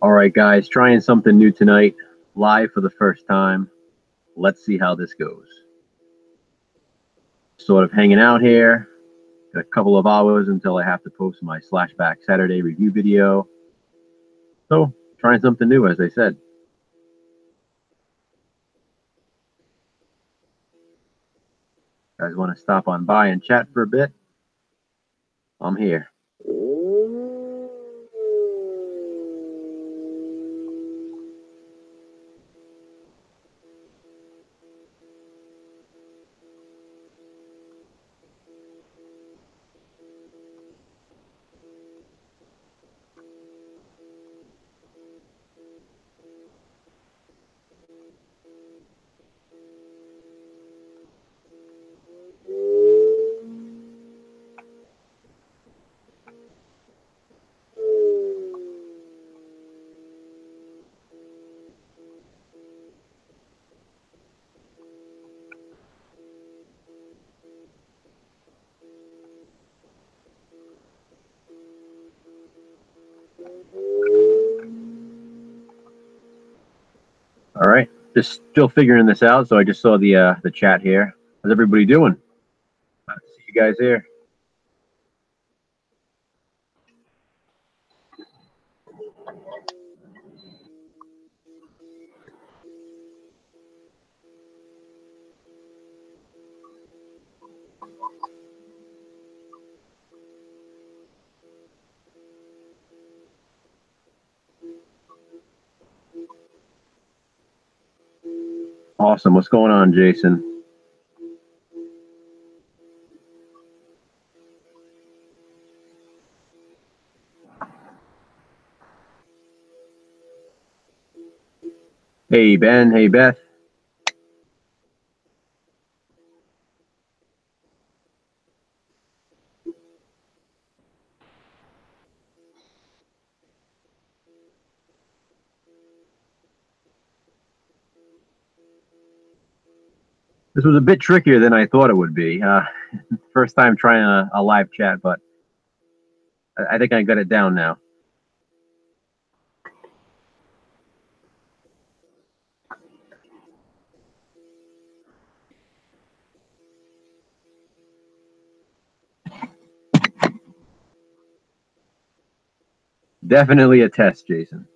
All right, guys, trying something new tonight, live for the first time. Let's see how this goes. Sort of hanging out here. Got a couple of hours until I have to post my Slashback Saturday review video. So, trying something new, as I said. Guys want to stop on by and chat for a bit? I'm here. All right, just still figuring this out. So I just saw the chat here. How's everybody doing? Glad to see you guys here. Awesome. What's going on, Jason? Hey, Ben. Hey, Beth. This was a bit trickier than I thought it would be. First time trying a live chat, but I think I got it down now. Definitely a test, Jason.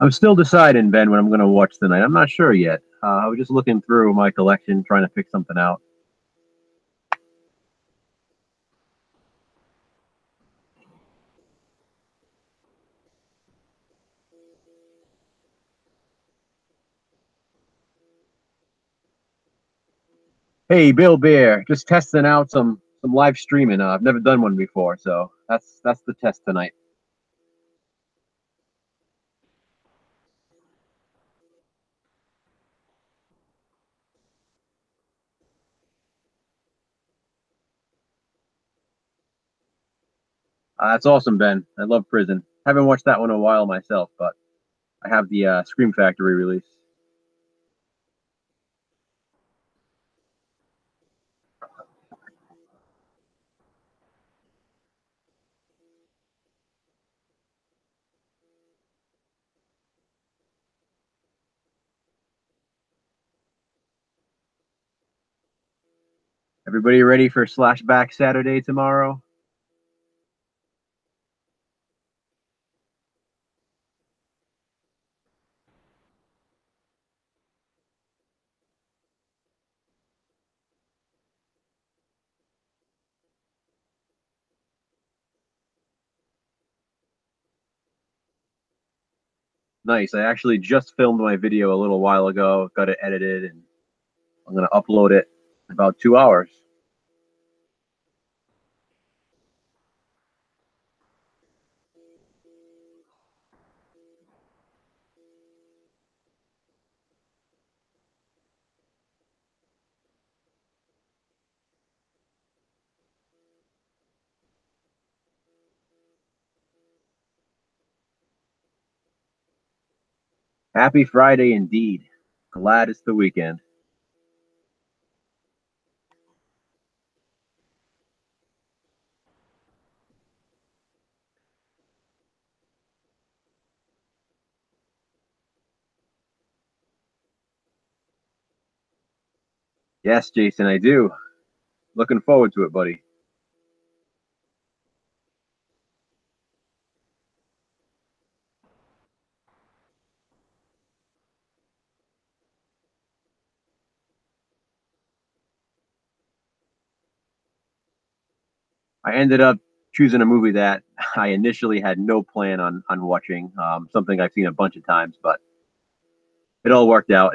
I'm still deciding, Ben, what I'm going to watch tonight. I'm not sure yet. I was just looking through my collection, trying to pick something out. Hey, Bill Bear, just testing out some live streaming. I've never done one before, so that's the test tonight. That's awesome, Ben. I love Prison. Haven't watched that one in a while myself, but I have the Scream Factory release. Everybody ready for Slashback Saturday tomorrow? Nice. I actually just filmed my video a little while ago, got it edited, and I'm going to upload it in about 2 hours. Happy Friday indeed. Glad it's the weekend. Yes, Jason, I do. Looking forward to it, buddy. I ended up choosing a movie that I initially had no plan on watching. Something I've seen a bunch of times, but it all worked out.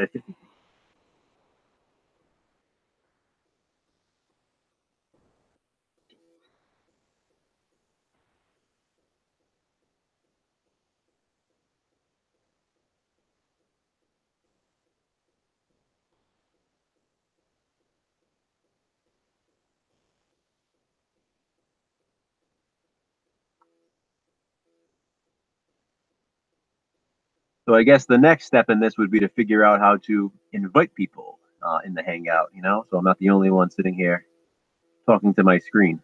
So I guess the next step in this would be to figure out how to invite people in the hangout. So I'm not the only one sitting here talking to my screen.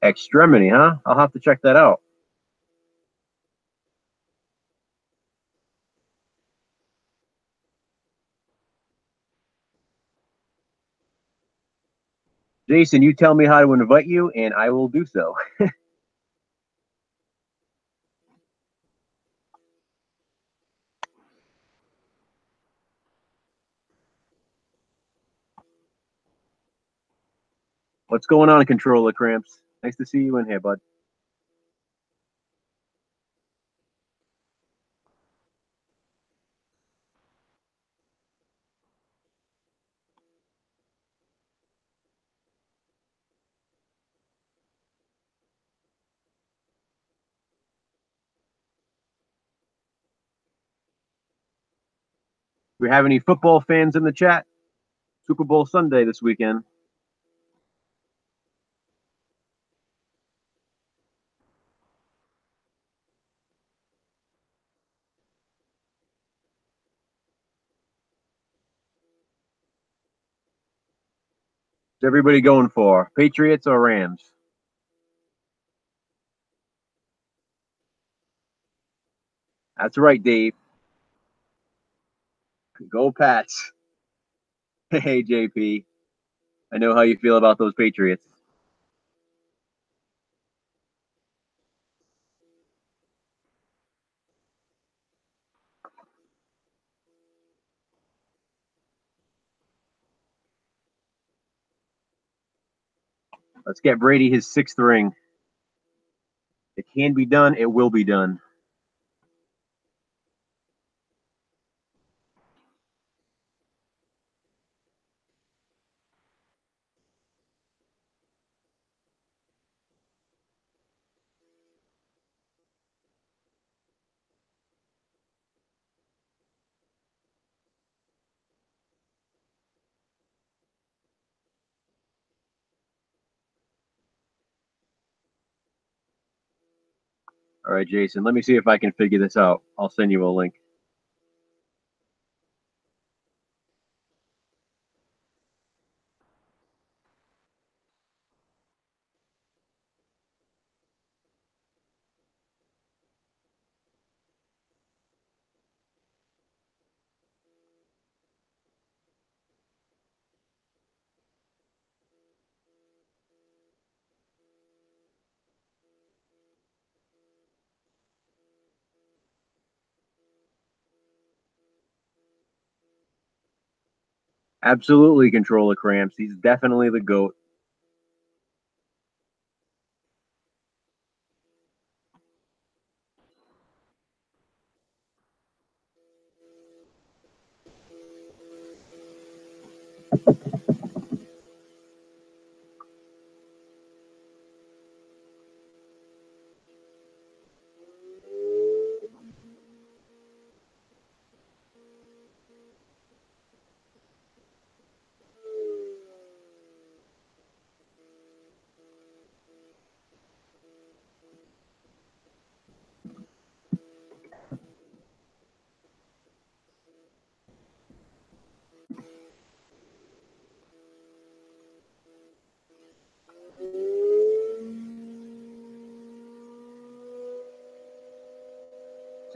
Extremity, huh? I'll have to check that out. Jason, you tell me how to invite you, and I will do so. What's going on, Controller Cramps? Nice to see you in here, bud. Do we have any football fans in the chat? Super Bowl Sunday this weekend. What's everybody going for? Patriots or Rams? That's right, Dave. Go Pats. Hey, JP. I know how you feel about those Patriots. Let's get Brady his sixth ring. It can be done. It will be done. All right, Jason. Let me see if I can figure this out. I'll send you a link. Absolutely, Controller Cramps. He's definitely the GOAT.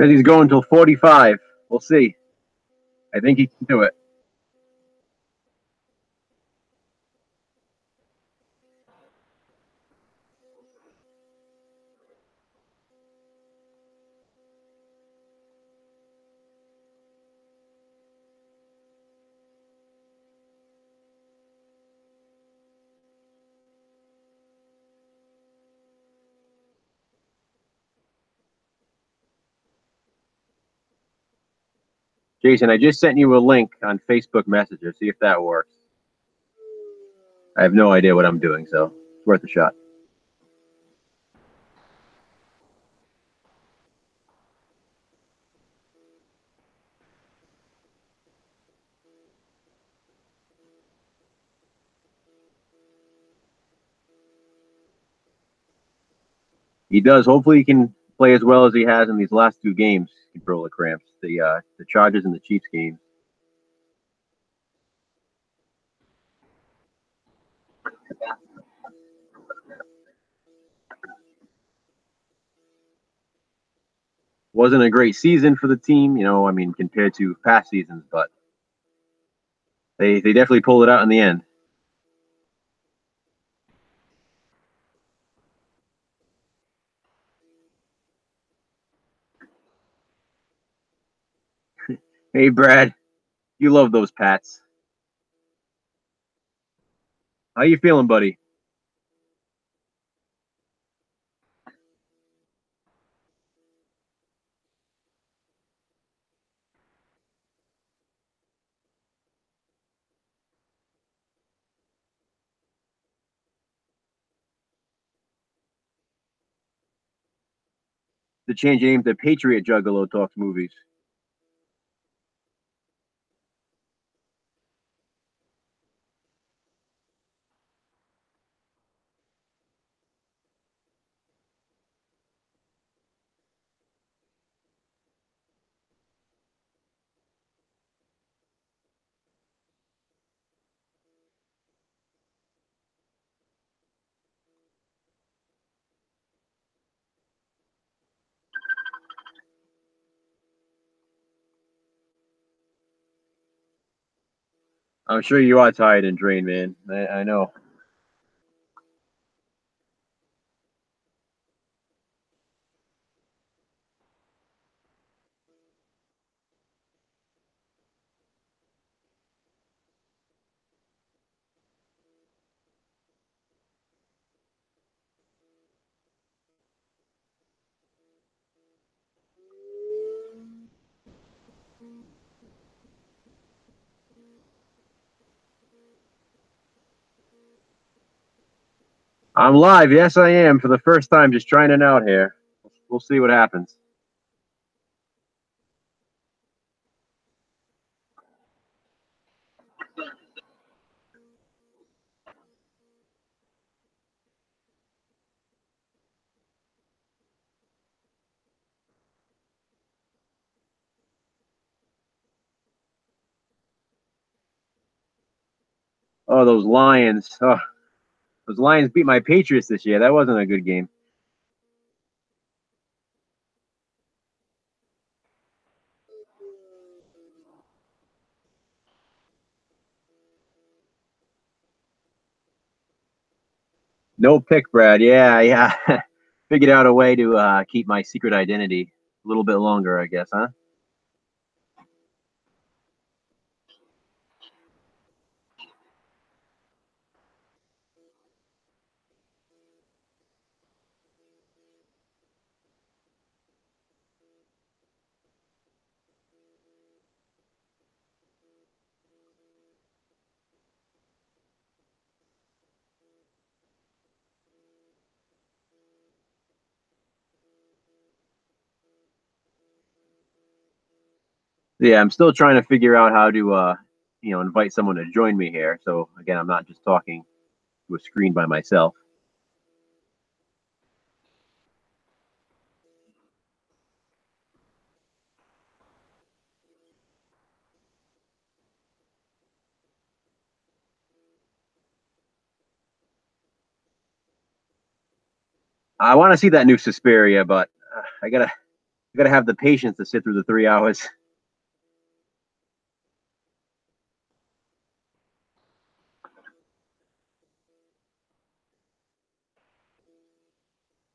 Says he's going till 45. We'll see. I think he can do it. Jason, I just sent you a link on Facebook Messenger. See if that works. I have no idea what I'm doing, so it's worth a shot. He does. Hopefully, he can play as well as he has in these last two games. Control the cramps, the Chargers and the Chiefs game. Wasn't a great season for the team, I mean, compared to past seasons, but they definitely pulled it out in the end. Hey, Brad, you love those Pats. How you feeling, buddy? To change your name to Patriot Juggalo Talks Movies. I'm sure you are tired and drained, man. I know. I'm live. Yes, I am. For the first time, just trying it out here. We'll see what happens. Oh, those Lions. Oh, those Lions beat my Patriots this year. That wasn't a good game. No pick, Brad. Yeah. Figured out a way to keep my secret identity a little bit longer, I guess, huh? Yeah, I'm still trying to figure out how to, invite someone to join me here. So again, I'm not just talking to a screen by myself. I want to see that new Suspiria, but I gotta You got to have the patience to sit through the 3 hours.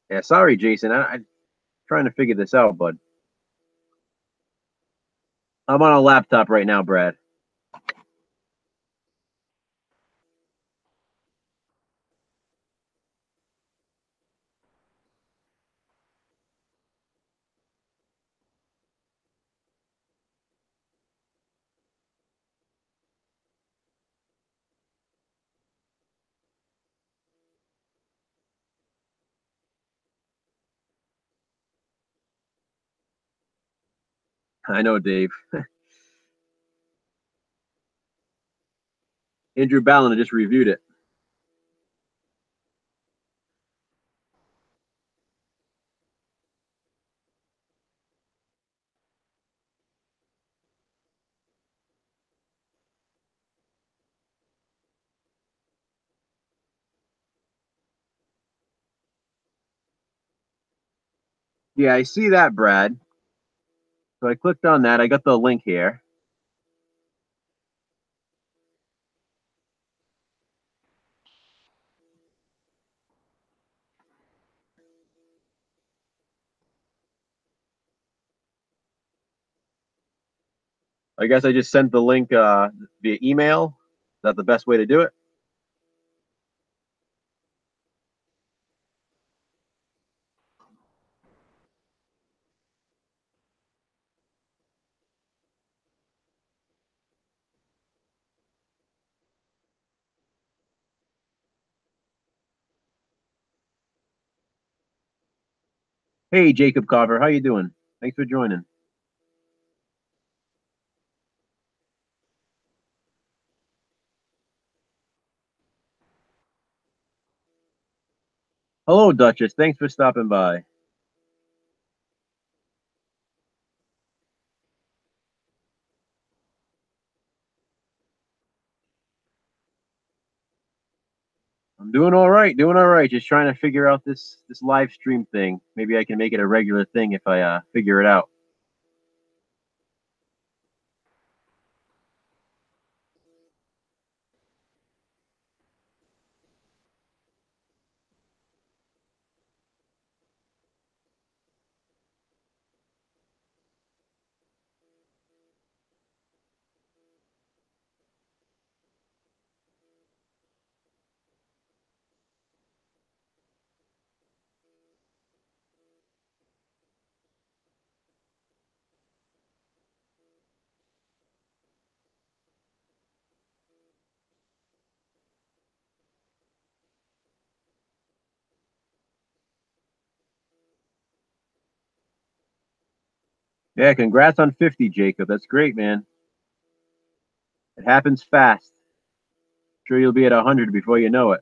Yeah, sorry, Jason. I'm trying to figure this out, bud. I'm on a laptop right now, Brad. I know, Dave. Andrew Ballin just reviewed it. Yeah, I see that, Brad. So I clicked on that. I got the link here. I guess I just sent the link via email. Is that the best way to do it? Hey, Jacob Carver, how you doing? Thanks for joining. Hello, Duchess. Thanks for stopping by. I'm doing all right, doing all right. Just trying to figure out this live stream thing. Maybe I can make it a regular thing if I figure it out. Yeah, congrats on 50, Jacob. That's great, man. It happens fast. Sure, you'll be at 100 before you know it.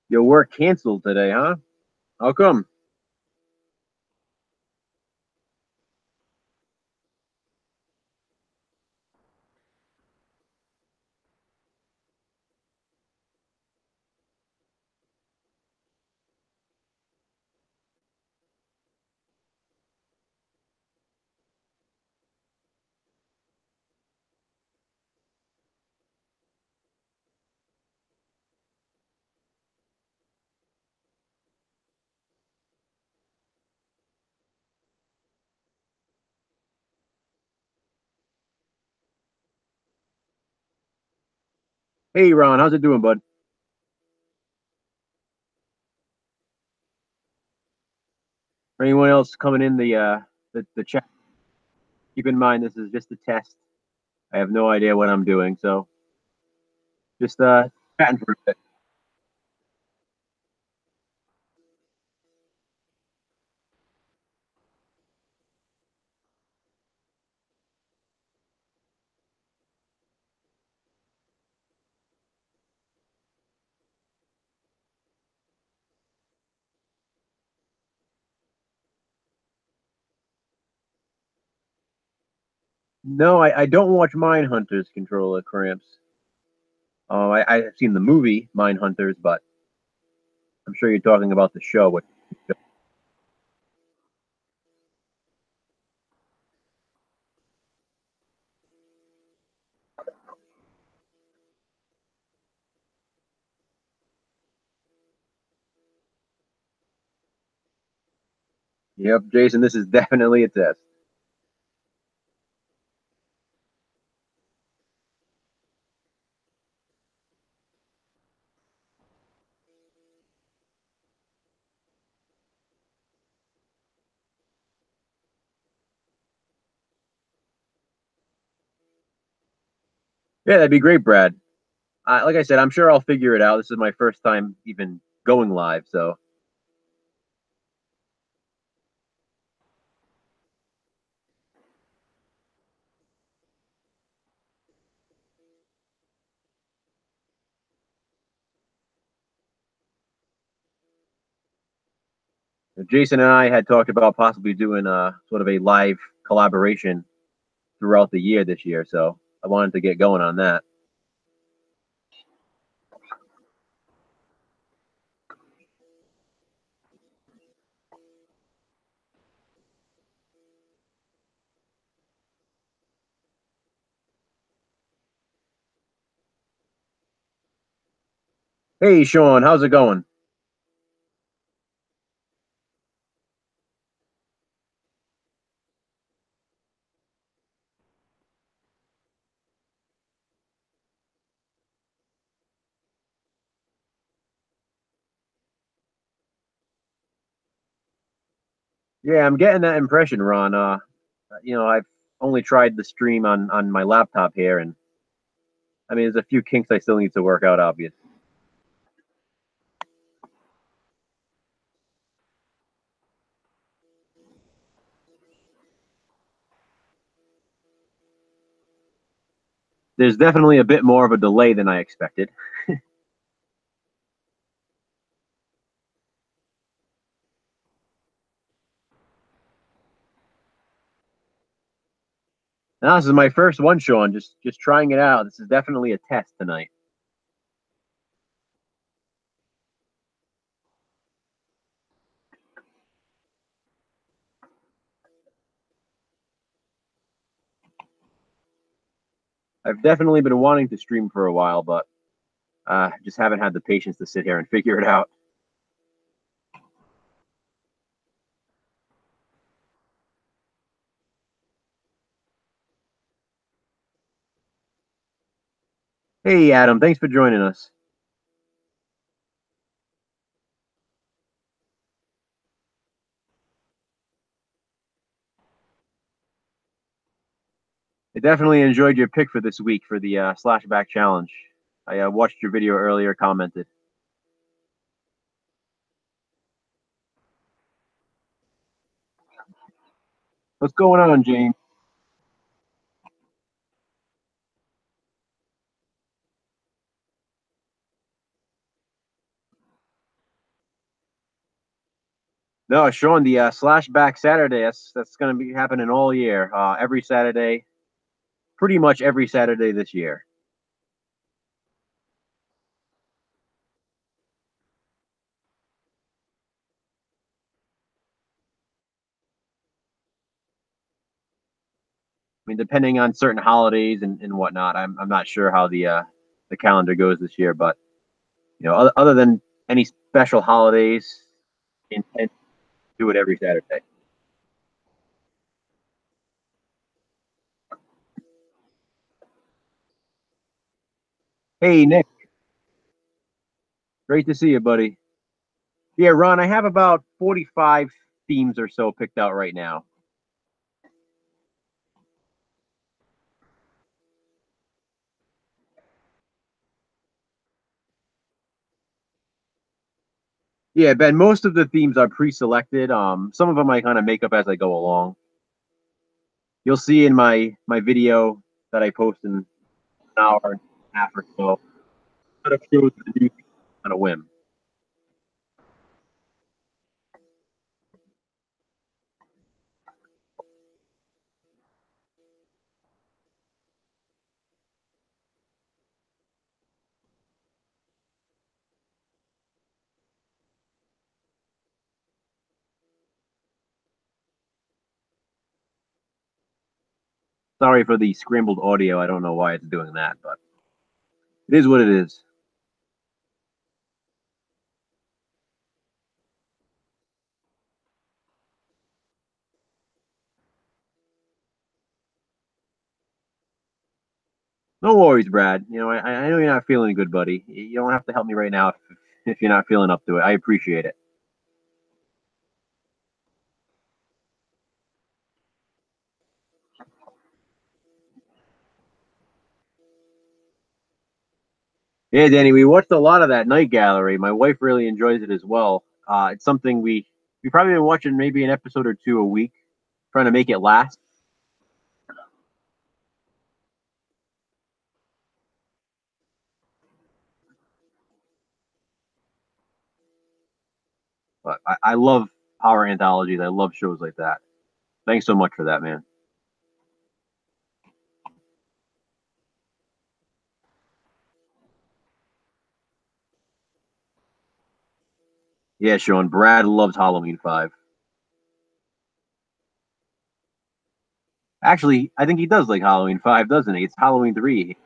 Your work canceled today, huh? How come? Hey, Ron, how's it doing, bud? For anyone else coming in the chat, keep in mind this is just a test. I have no idea what I'm doing, so just chatting for a bit. No, I don't watch Mindhunters controller cramps. I've seen the movie Mindhunters, but I'm sure you're talking about the show. Yep, Jason, this is definitely a test. Yeah, that'd be great, Brad. Like I said, I'm sure I'll figure it out. This is my first time even going live, so Jason and I had talked about possibly doing a sort of a live collaboration throughout the year this year, so I wanted to get going on that. Hey, Sean, how's it going? Yeah, I'm getting that impression, Ron. I've only tried the stream on my laptop here, and I mean, there's a few kinks I still need to work out. Obviously, there's definitely a bit more of a delay than I expected. Now, this is my first one, Sean. Just trying it out. This is definitely a test tonight. I've definitely been wanting to stream for a while, but just haven't had the patience to sit here and figure it out. Hey, Adam, thanks for joining us. I definitely enjoyed your pick for this week for the slashback challenge. I watched your video earlier, commented. What's going on, James? No, Sean, the slashback Saturday. That's going to be happening all year. Every Saturday, pretty much every Saturday this year. I mean, depending on certain holidays and whatnot, I'm not sure how the calendar goes this year, but other than any special holidays, intend to do it every Saturday. Hey, Nick, great to see you, buddy. Yeah, Ron, I have about 45 themes or so picked out right now. Yeah, Ben, most of the themes are pre-selected. Some of them I kind of make up as I go along. You'll see in my video that I post in an hour and a half or so. Kind of shows the new on a whim. Sorry for the scrambled audio. I don't know why it's doing that, but it is what it is. No worries, Brad. I know you're not feeling good, buddy. You don't have to help me right now if you're not feeling up to it. I appreciate it. Yeah, Danny, we watched a lot of that Night Gallery. My wife really enjoys it as well. It's something we probably been watching maybe an episode or two a week, trying to make it last. But I love horror anthologies. I love shows like that. Thanks so much for that, man. Yeah, Sean. Brad loves Halloween 5. Actually, I think he does like Halloween 5, doesn't he? It's Halloween 3.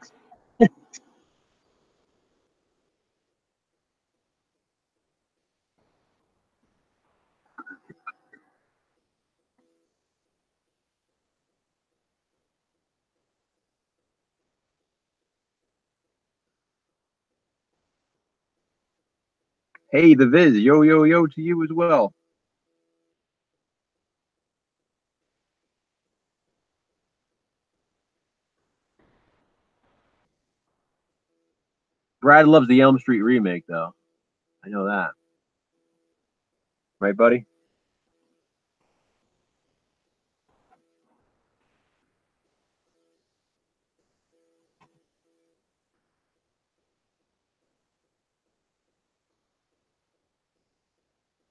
Hey, the Viz. Yo, yo, yo to you as well. Brad loves the Elm Street remake, though. I know that. Right, buddy?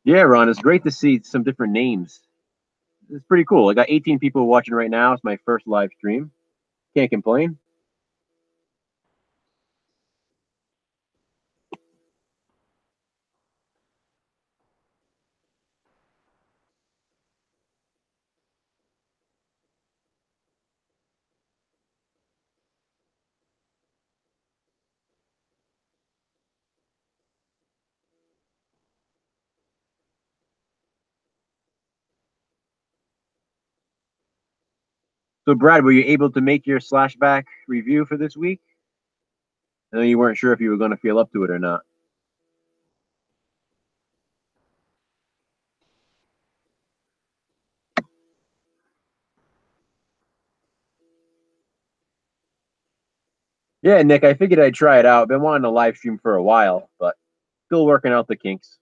Yeah, Ron. It's great to see some different names. It's pretty cool. I got 18 people watching right now. It's my first live stream. Can't complain. So, Brad, were you able to make your slashback review for this week? I know you weren't sure if you were going to feel up to it or not. Yeah, Nick, I figured I'd try it out. Been wanting to live stream for a while, but still working out the kinks.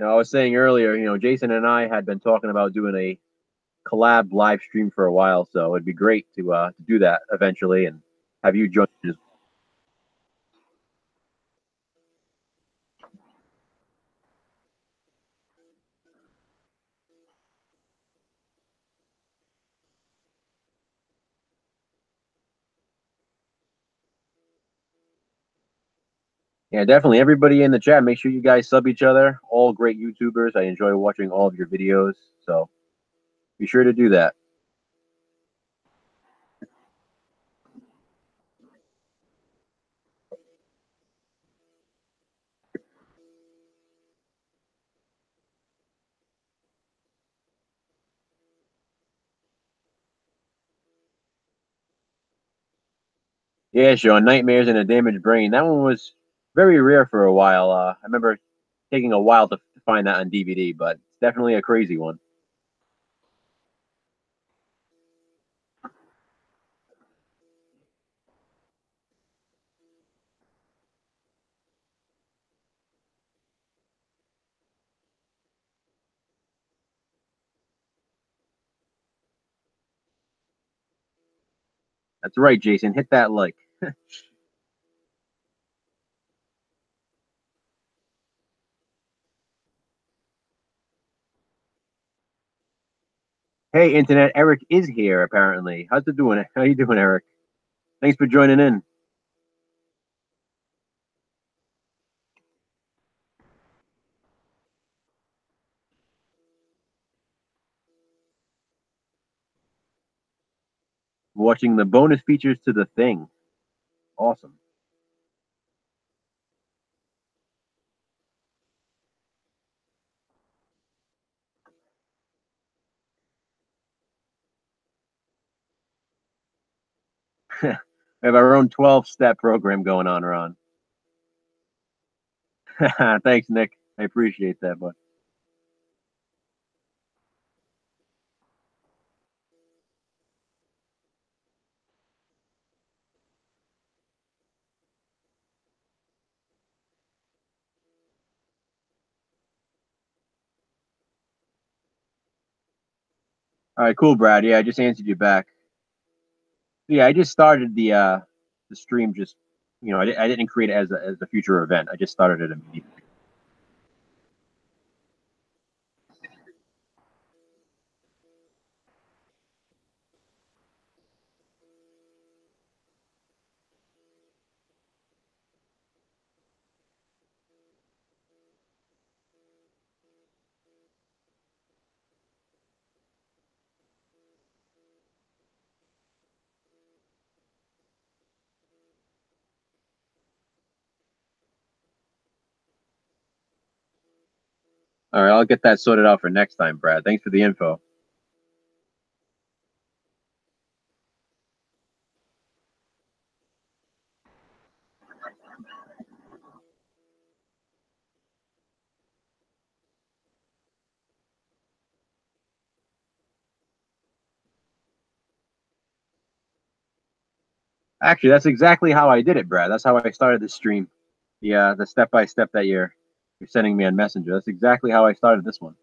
I was saying earlier, Jason and I had been talking about doing a collab live stream for a while, so it'd be great to do that eventually and have you join. Yeah, definitely. Everybody in the chat, make sure you guys sub each other. All great YouTubers. I enjoy watching all of your videos, so be sure to do that. Yeah, Sean, Nightmares and a Damaged Brain. That one was very rare for a while. I remember taking a while to find that on DVD, but it's definitely a crazy one. That's right, Jason. Hit that like. Hey, Internet. Eric is here apparently. How's it doing? How you doing, Eric? Thanks for joining in. Watching the bonus features to The Thing. Awesome. We have our own 12-step program going on, Ron. Thanks, Nick. I appreciate that, bud. All right, cool, Brad. Yeah, I just answered you back. Yeah, I just started the stream. Just I didn't create it as a future event. I just started it immediately. All right, I'll get that sorted out for next time, Brad. Thanks for the info. Actually, that's exactly how I did it, Brad. That's how I started this stream. The step by step that you're sending me on Messenger. That's exactly how I started this one.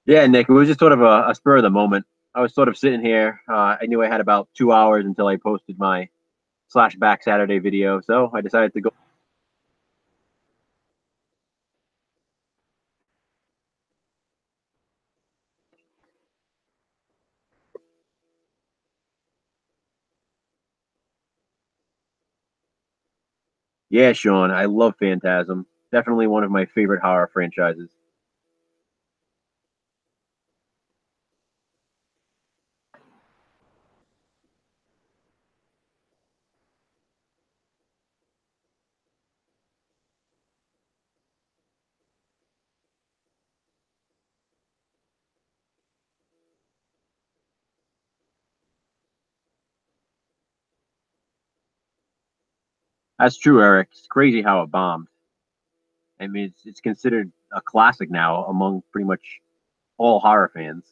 Yeah, Nick, it was just sort of a spur of the moment. I was sort of sitting here. I knew I had about 2 hours until I posted my slash back Saturday video, so I decided to go. Yeah, Sean, I love Phantasm. Definitely one of my favorite horror franchises. That's true, Eric. It's crazy how it bombed. I mean, it's considered a classic now among pretty much all horror fans.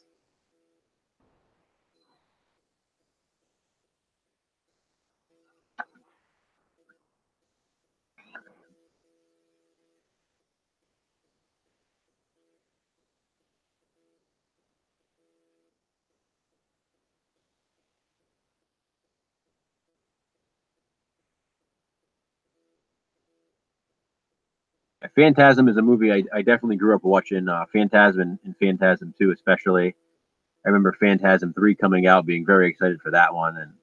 Phantasm is a movie I definitely grew up watching. Phantasm and Phantasm 2, especially. I remember Phantasm 3 coming out, being very excited for that one. And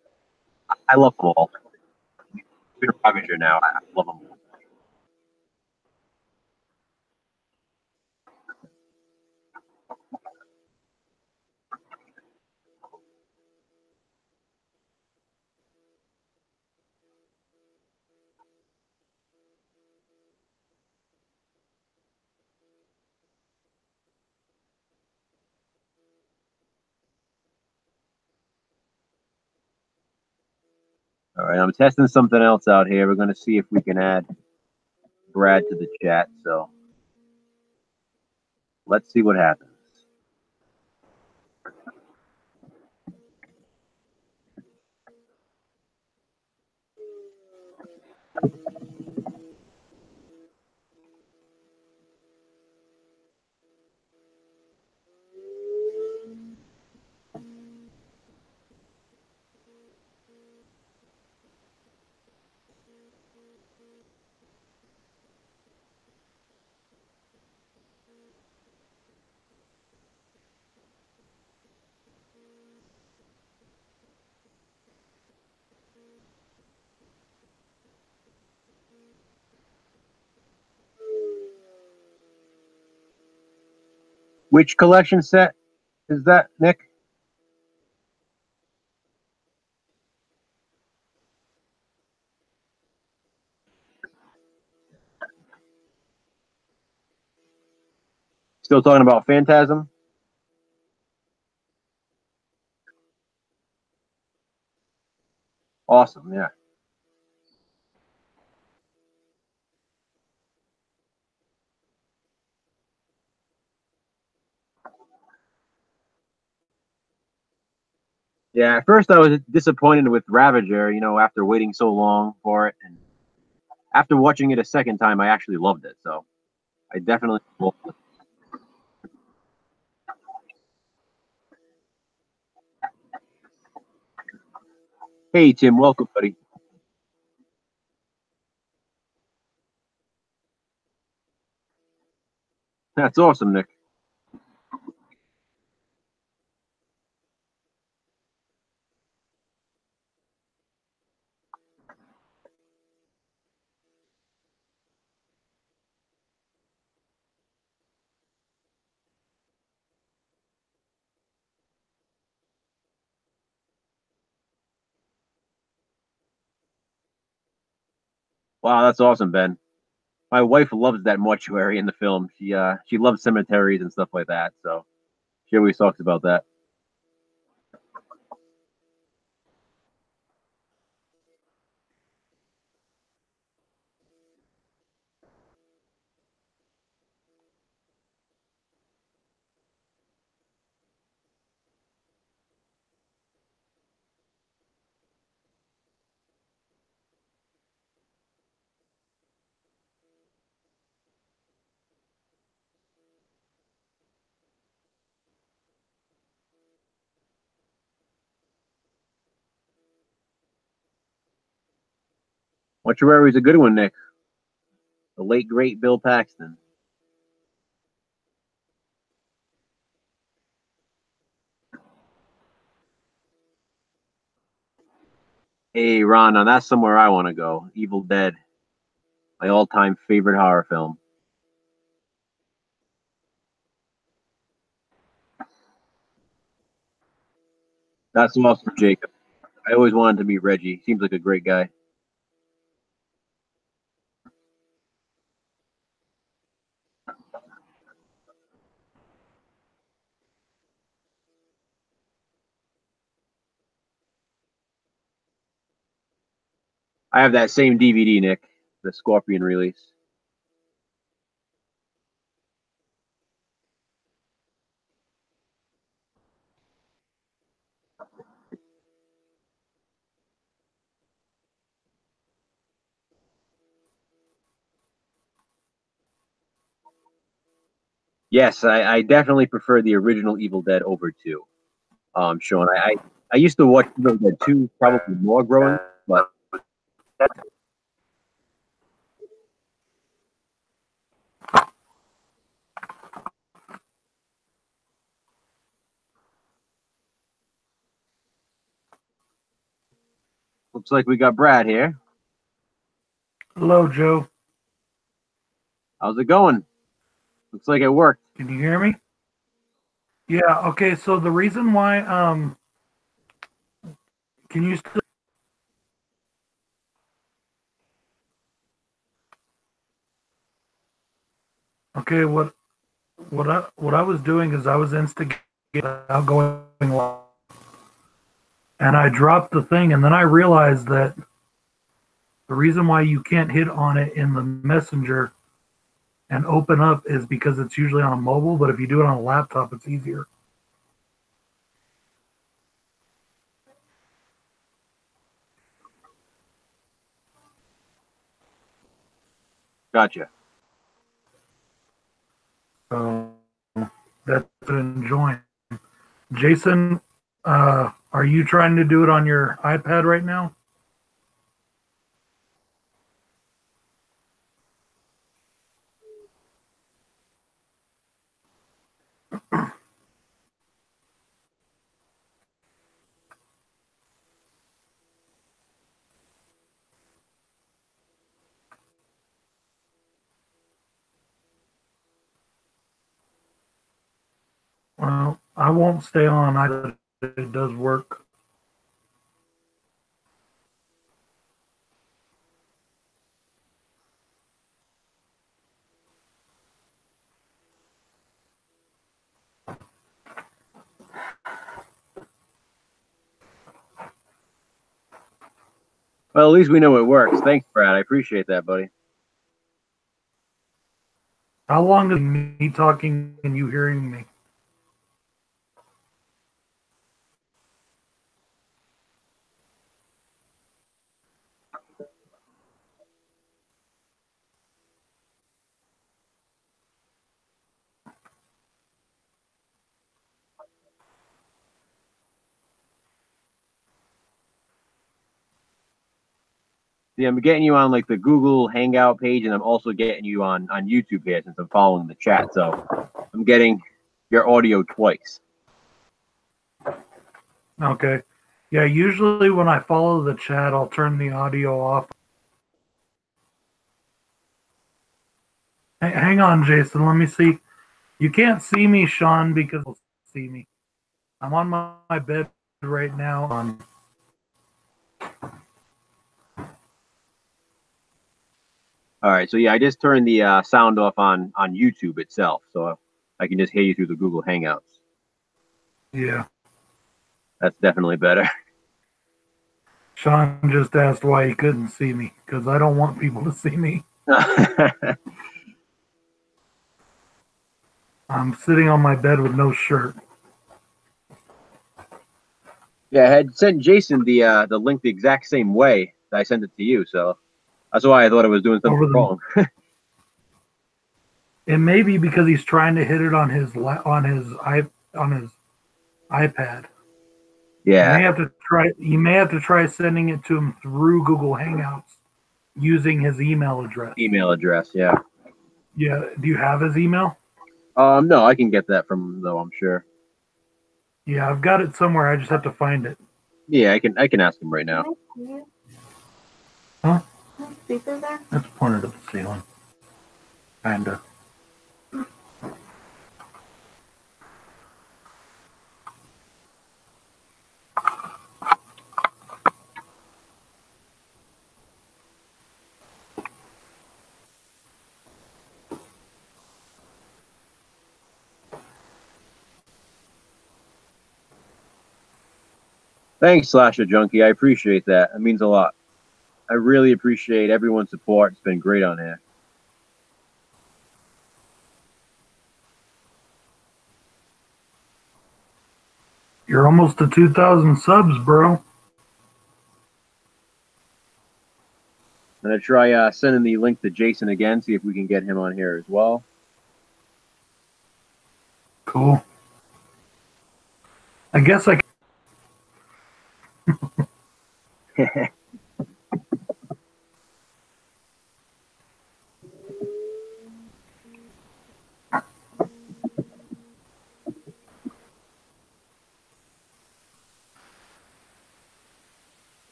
I love them all. Peter Ravager now. I love them all. All right, I'm testing something else out here. We're going to see if we can add Brad to the chat. So let's see what happens. Which collection set is that, Nick? Still talking about Phantasm? Awesome, yeah. Yeah, at first I was disappointed with Ravager, after waiting so long for it. And after watching it a second time, I actually loved it. So I definitely loved it. Hey, Tim, welcome, buddy. That's awesome, Nick. Wow, that's awesome, Ben. My wife loves that mortuary in the film. She loves cemeteries and stuff like that. So she always talks about that. Mortuary is a good one, Nick. The late great Bill Paxton. Hey, Ron, now that's somewhere I want to go. Evil Dead, my all-time favorite horror film. That's awesome, Jacob. I always wanted to meet Reggie. Seems like a great guy. I have that same DVD, Nick, the Scorpion release. Yes, I definitely prefer the original Evil Dead over two. Sean, I used to watch Evil Dead two probably more growing, but looks like we got Brad here. Hello, Joe. How's it going? Looks like it worked. Can you hear me? Yeah. Okay. So the reason why, can you still? Okay. What I was doing is I was instigating without going live, and I dropped the thing, and then I realized that the reason why you can't hit on it in the messenger and open up is because it's usually on a mobile, but if you do it on a laptop, it's easier. Gotcha. So that's enjoying. Jason, are you trying to do it on your iPad right now? Well, I won't stay on. It does work. Well, at least we know it works. Thanks, Brad. I appreciate that, buddy. How long is me talking and you hearing me? See, I'm getting you on like the Google Hangout page, and I'm also getting you on YouTube here since I'm following the chat. So I'm getting your audio twice. Okay. Yeah, usually when I follow the chat, I'll turn the audio off. Hang on, Jason. Let me see. You can't see me, Sean, because you'll see me. I'm on my bed right now. All right, so yeah, I just turned the sound off on YouTube itself, so I can just hear you through the Google Hangouts. Yeah. That's definitely better. Sean just asked why he couldn't see me, because I don't want people to see me. I'm sitting on my bed with no shirt. Yeah, I had sent Jason the link the exact same way that I sent it to you, so that's why I thought I was doing something wrong. It may be because he's trying to hit it on his iPad. Yeah. You may have to try sending it to him through Google Hangouts using his email address. Email address, yeah. Yeah. Do you have his email? No, I can get that from him though, I'm sure. Yeah, I've got it somewhere. I just have to find it. Yeah, I can ask him right now. Huh? Speaker there? That's pointed at the ceiling. Kinda. Thanks, Slasher Junkie. I appreciate that. It means a lot. I really appreciate everyone's support. It's been great on here. You're almost to 2,000 subs, bro. I'm gonna try sending the link to Jason again, see if we can get him on here as well. Cool. I guess I can.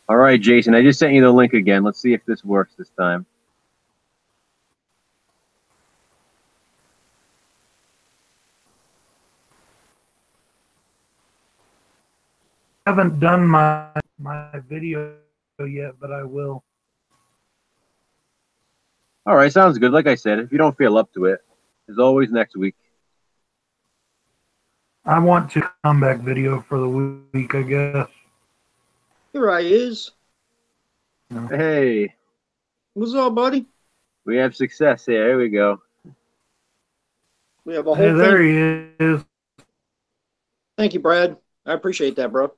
All right, Jason, I just sent you the link again. Let's see if this works this time. I haven't done my video yet, but I will. All right, sounds good. Like I said, if you don't feel up to it, there's always next week. I want to comeback video for the week, I guess. Here I is. Hey. What's up, buddy? We have success here. Here we go. We have a whole Hey, thing. there he is. Thank you, Brad. I appreciate that, bro.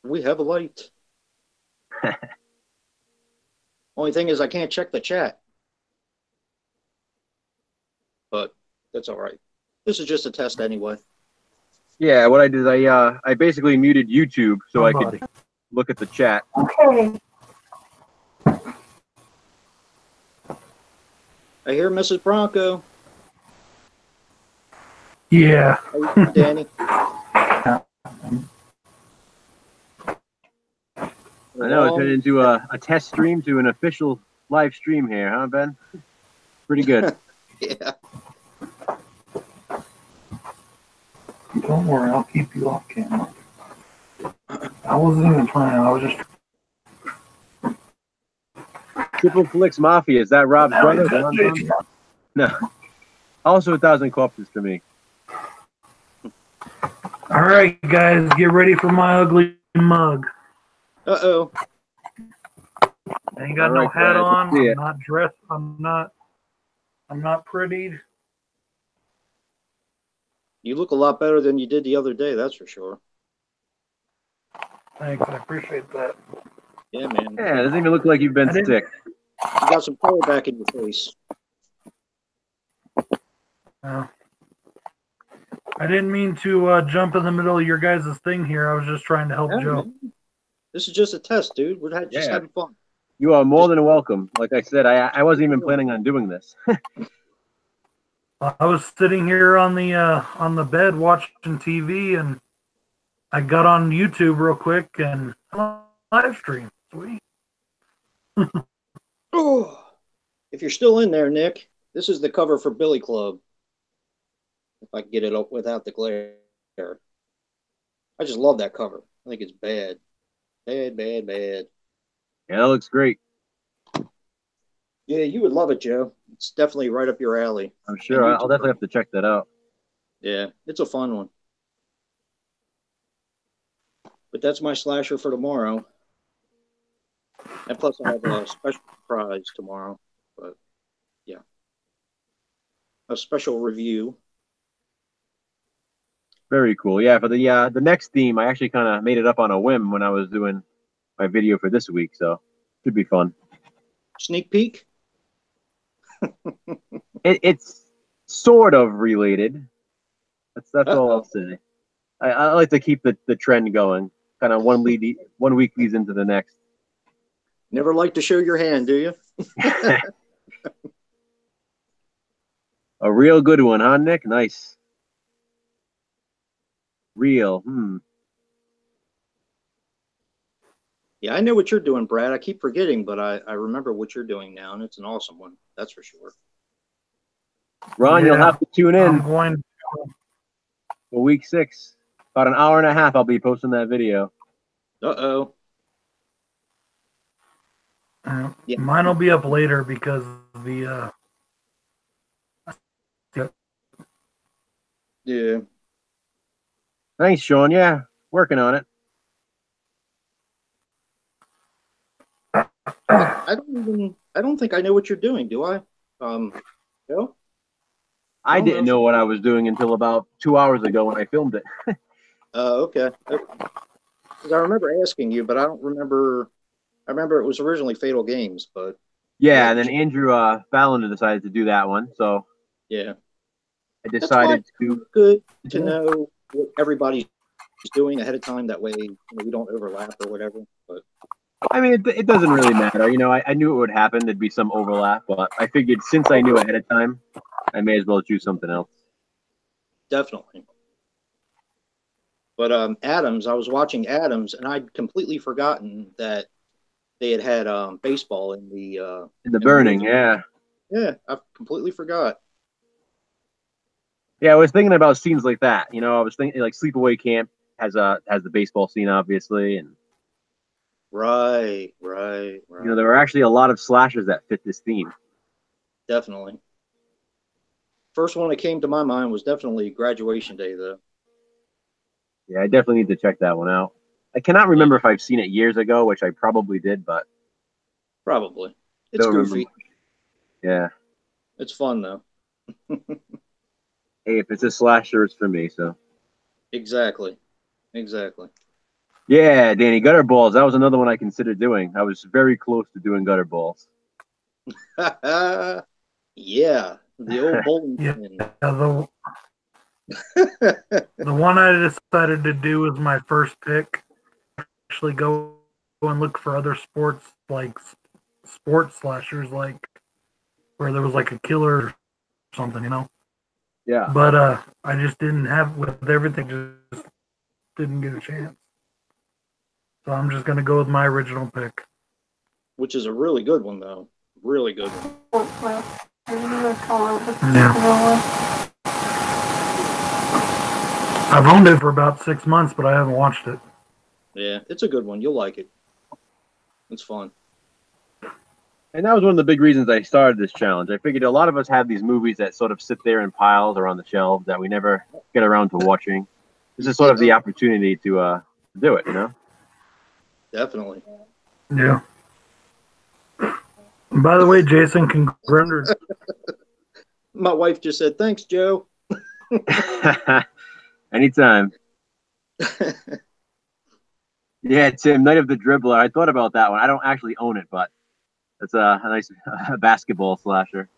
We have a light. Only thing is I can't check the chat. But that's all right. This is just a test anyway. Yeah, what I did is I basically muted YouTube so I could look at the chat. Okay. I hear Mrs. Bronco. Yeah. How you doing, Danny? I know, it turned into a test stream to an official live stream here, huh, Ben? Pretty good. Yeah. Don't worry, I'll keep you off camera. I wasn't even trying. I was just. Triple Flicks Mafia, is that Rob's Now brother? he's got Don? No. Also 1,000 corpses for me. All right, guys, get ready for my ugly mug. Uh-oh. I ain't got All no right, hat Brad, on. let's see I'm it. not dressed. I'm not prettied. You look a lot better than you did the other day, that's for sure. Thanks, I appreciate that. Yeah, man. Yeah, it doesn't even look like you've been sick. You got some color back in your face. I didn't mean to jump in the middle of your guys' thing here. I was just trying to help Yeah, Joe. man. This is just a test, dude. We're just having fun. You are more than welcome. Like I said, I wasn't even planning on doing this. I was sitting here on the bed watching TV, and I got on YouTube real quick and live stream. Sweet. Oh, if you're still in there, Nick, this is the cover for Billy Club. If I can get it up without the glare. I just love that cover. I think it's bad. Bad, bad, bad. Yeah, that looks great. Yeah, you would love it, Joe. It's definitely right up your alley. I'm sure. I'll definitely have to check that out. Yeah, it's a fun one. But that's my slasher for tomorrow. And plus I have a special surprise tomorrow. But yeah. A special review. Very cool. Yeah, for the next theme, I actually kind of made it up on a whim when I was doing my video for this week, so should be fun. Sneak peek? It's sort of related. That's all I'll say. I like to keep the trend going. Kind of one week leads into the next. Never like to show your hand, do you? A real good one, huh, Nick? Nice. Real. Yeah, I know what you're doing, Brad. I keep forgetting, but I remember what you're doing now, and it's an awesome one. That's for sure. Ron, you'll have to tune in I'm going. for week 6. About an hour and a half, I'll be posting that video. Uh-oh. Yeah. Mine will be up later because the Yeah. Thanks, Sean. Yeah, working on it. I don't think I know what you're doing, do I? No? I didn't know what I was doing until about 2 hours ago when I filmed it. Okay. Because I remember asking you, but I don't remember. I remember it was originally Fatal Games, but Yeah, and then Andrew Fallon decided to do that one, so yeah, I decided to. Good to know what everybody's doing ahead of time. That way, we don't overlap or whatever. But I mean, it doesn't really matter. You know, I knew it would happen. There'd be some overlap, but I figured since I knew ahead of time, I may as well choose something else. Definitely. But Adams, I was watching Adams, and I'd completely forgotten that they had baseball in the Burning. Yeah. Yeah, I completely forgot. Yeah, I was thinking about scenes like that. You know, I was thinking like Sleepaway Camp has the baseball scene, obviously, and Right. you know, there were actually a lot of slashers that fit this theme. Definitely. First one that came to my mind was definitely Graduation Day, though. Yeah, I definitely need to check that one out. I cannot remember if I've seen it years ago, which I probably did, but probably. It's goofy. Yeah. It's fun, though. Hey, if it's a slasher, it's for me, so. Exactly. Yeah, Danny, Gutter Balls. That was another one I considered doing. I was very close to doing Gutter Balls. Yeah, the old bowling pin. The one I decided to do was my first pick. Actually, go and look for other sports slashers, like where there was like a killer or something, you know. Yeah. But I just didn't have with everything. Just didn't get a chance. So I'm just gonna go with my original pick, which is a really good one, though. Really good one. Yeah. I've owned it for about 6 months, but I haven't watched it. Yeah, it's a good one. You'll like it. It's fun. And that was one of the big reasons I started this challenge. I figured a lot of us have these movies that sort of sit there in piles or on the shelves that we never get around to watching. This is sort of the opportunity to do it, you know? Definitely. Yeah. And by the way, Jason, congrats. My wife just said, "Thanks, Joe." Anytime. Yeah, Tim, Night of the Dribbler. I thought about that one. I don't actually own it, but it's a nice basketball slasher.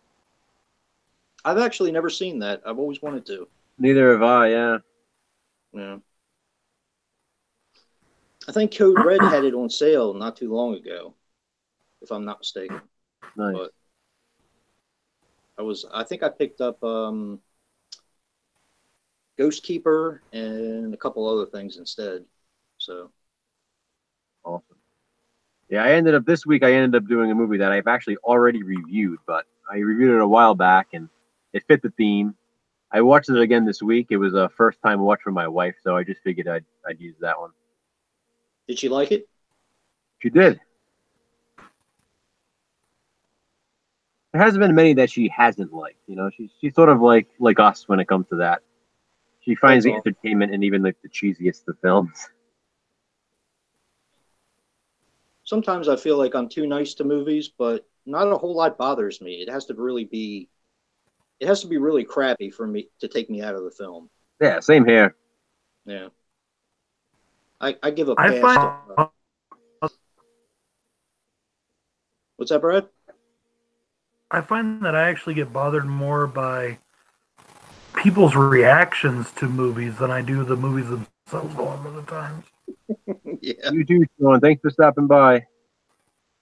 I've actually never seen that. I've always wanted to. Neither have I, yeah. Yeah. I think Code Red had it on sale not too long ago, if I'm not mistaken. Nice. But I think I picked up Ghost Keeper and a couple other things instead. So awesome. Yeah, this week I ended up doing a movie that I've actually already reviewed, but I reviewed it a while back and it fit the theme. I watched it again this week. It was a first time watch for my wife, so I just figured I'd use that one. did she like it? She did. There hasn't been many that she hasn't liked. You know, she's sort of like us when it comes to that. She finds the entertainment in even like the cheesiest of films. Sometimes I feel like I'm too nice to movies, but not a whole lot bothers me. It has to be really crappy for me to take me out of the film. Yeah, same here. Yeah. I give a pass. What's that, Brad? I find that I actually get bothered more by people's reactions to movies than I do the movies themselves a lot of the times. Yeah. You too, Sean. Thanks for stopping by.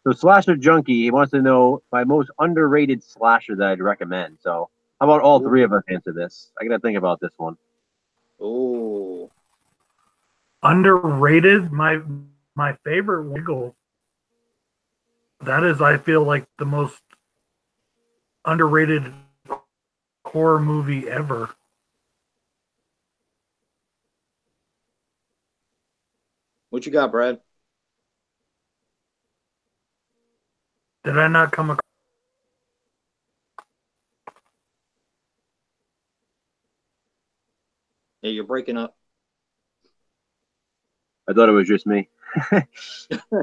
So Slasher Junkie, he wants to know my most underrated slasher that I'd recommend. So how about all three of us answer this? I gotta think about this one. Oh. Underrated? My favorite Wiggle. That is, I feel like, the most underrated horror movie ever. What you got, Brad? Did I not come across? Yeah, you're breaking up. I thought it was just me.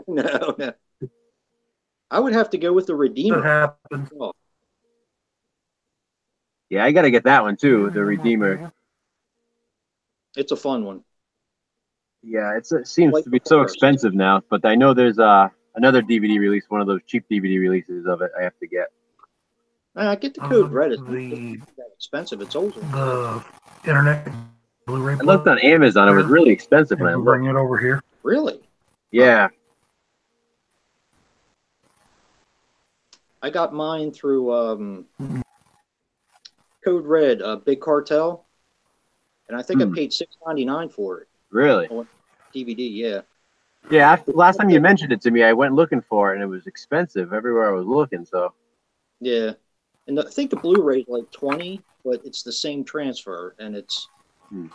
No. I would have to go with the Redeemer. That happens. Oh. Yeah, I gotta get that one too, the Redeemer. It's a fun one. Yeah, it seems to be so expensive now, but I know there's another DVD release, one of those cheap DVD releases of it I have to get. I get the Code Red. It's not that expensive. It's older. The internet Blu-ray. I looked on Amazon. It was really expensive when I looked. Bring it over here. Really? Yeah. I got mine through Code Red, Big Cartel, and I think I paid $6.99 for it. Really? DVD, yeah. Yeah. Last time you mentioned it to me, I went looking for it, and it was expensive everywhere I was looking. So. Yeah, and I think the Blu-ray is like $20, but it's the same transfer, and it's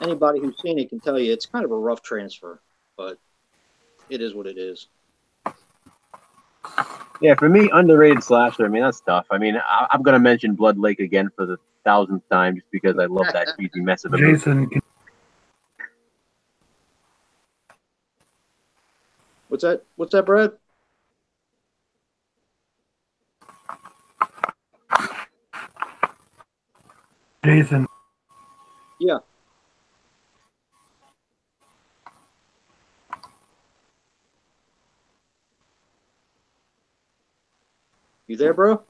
anybody who's seen it can tell you it's kind of a rough transfer, but it is what it is. Yeah, for me, underrated slasher. I mean, that's tough. I mean, I'm gonna mention Blood Lake again for the 1000th time, just because I love that cheesy mess of a movie. Jason. What's that? What's that, Brad? Jason. Yeah. You there, bro?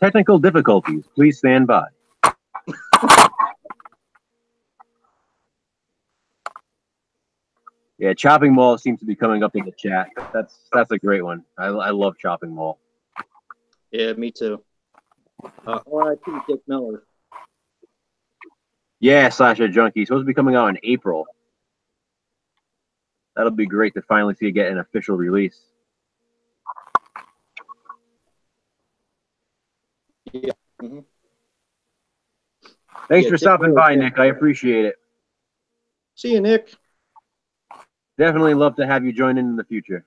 Technical difficulties. Please stand by. Yeah, Chopping Mall seems to be coming up in the chat. That's a great one. I love Chopping Mall. Yeah, me too. R.I.P. Dick Miller. Yeah, Slasher Junkie. Supposed to be coming out in April. That'll be great to finally see it get an official release. Thanks Yeah, for take stopping care, by, Nick. Nick. I appreciate it. See you, Nick. Definitely love to have you join in the future.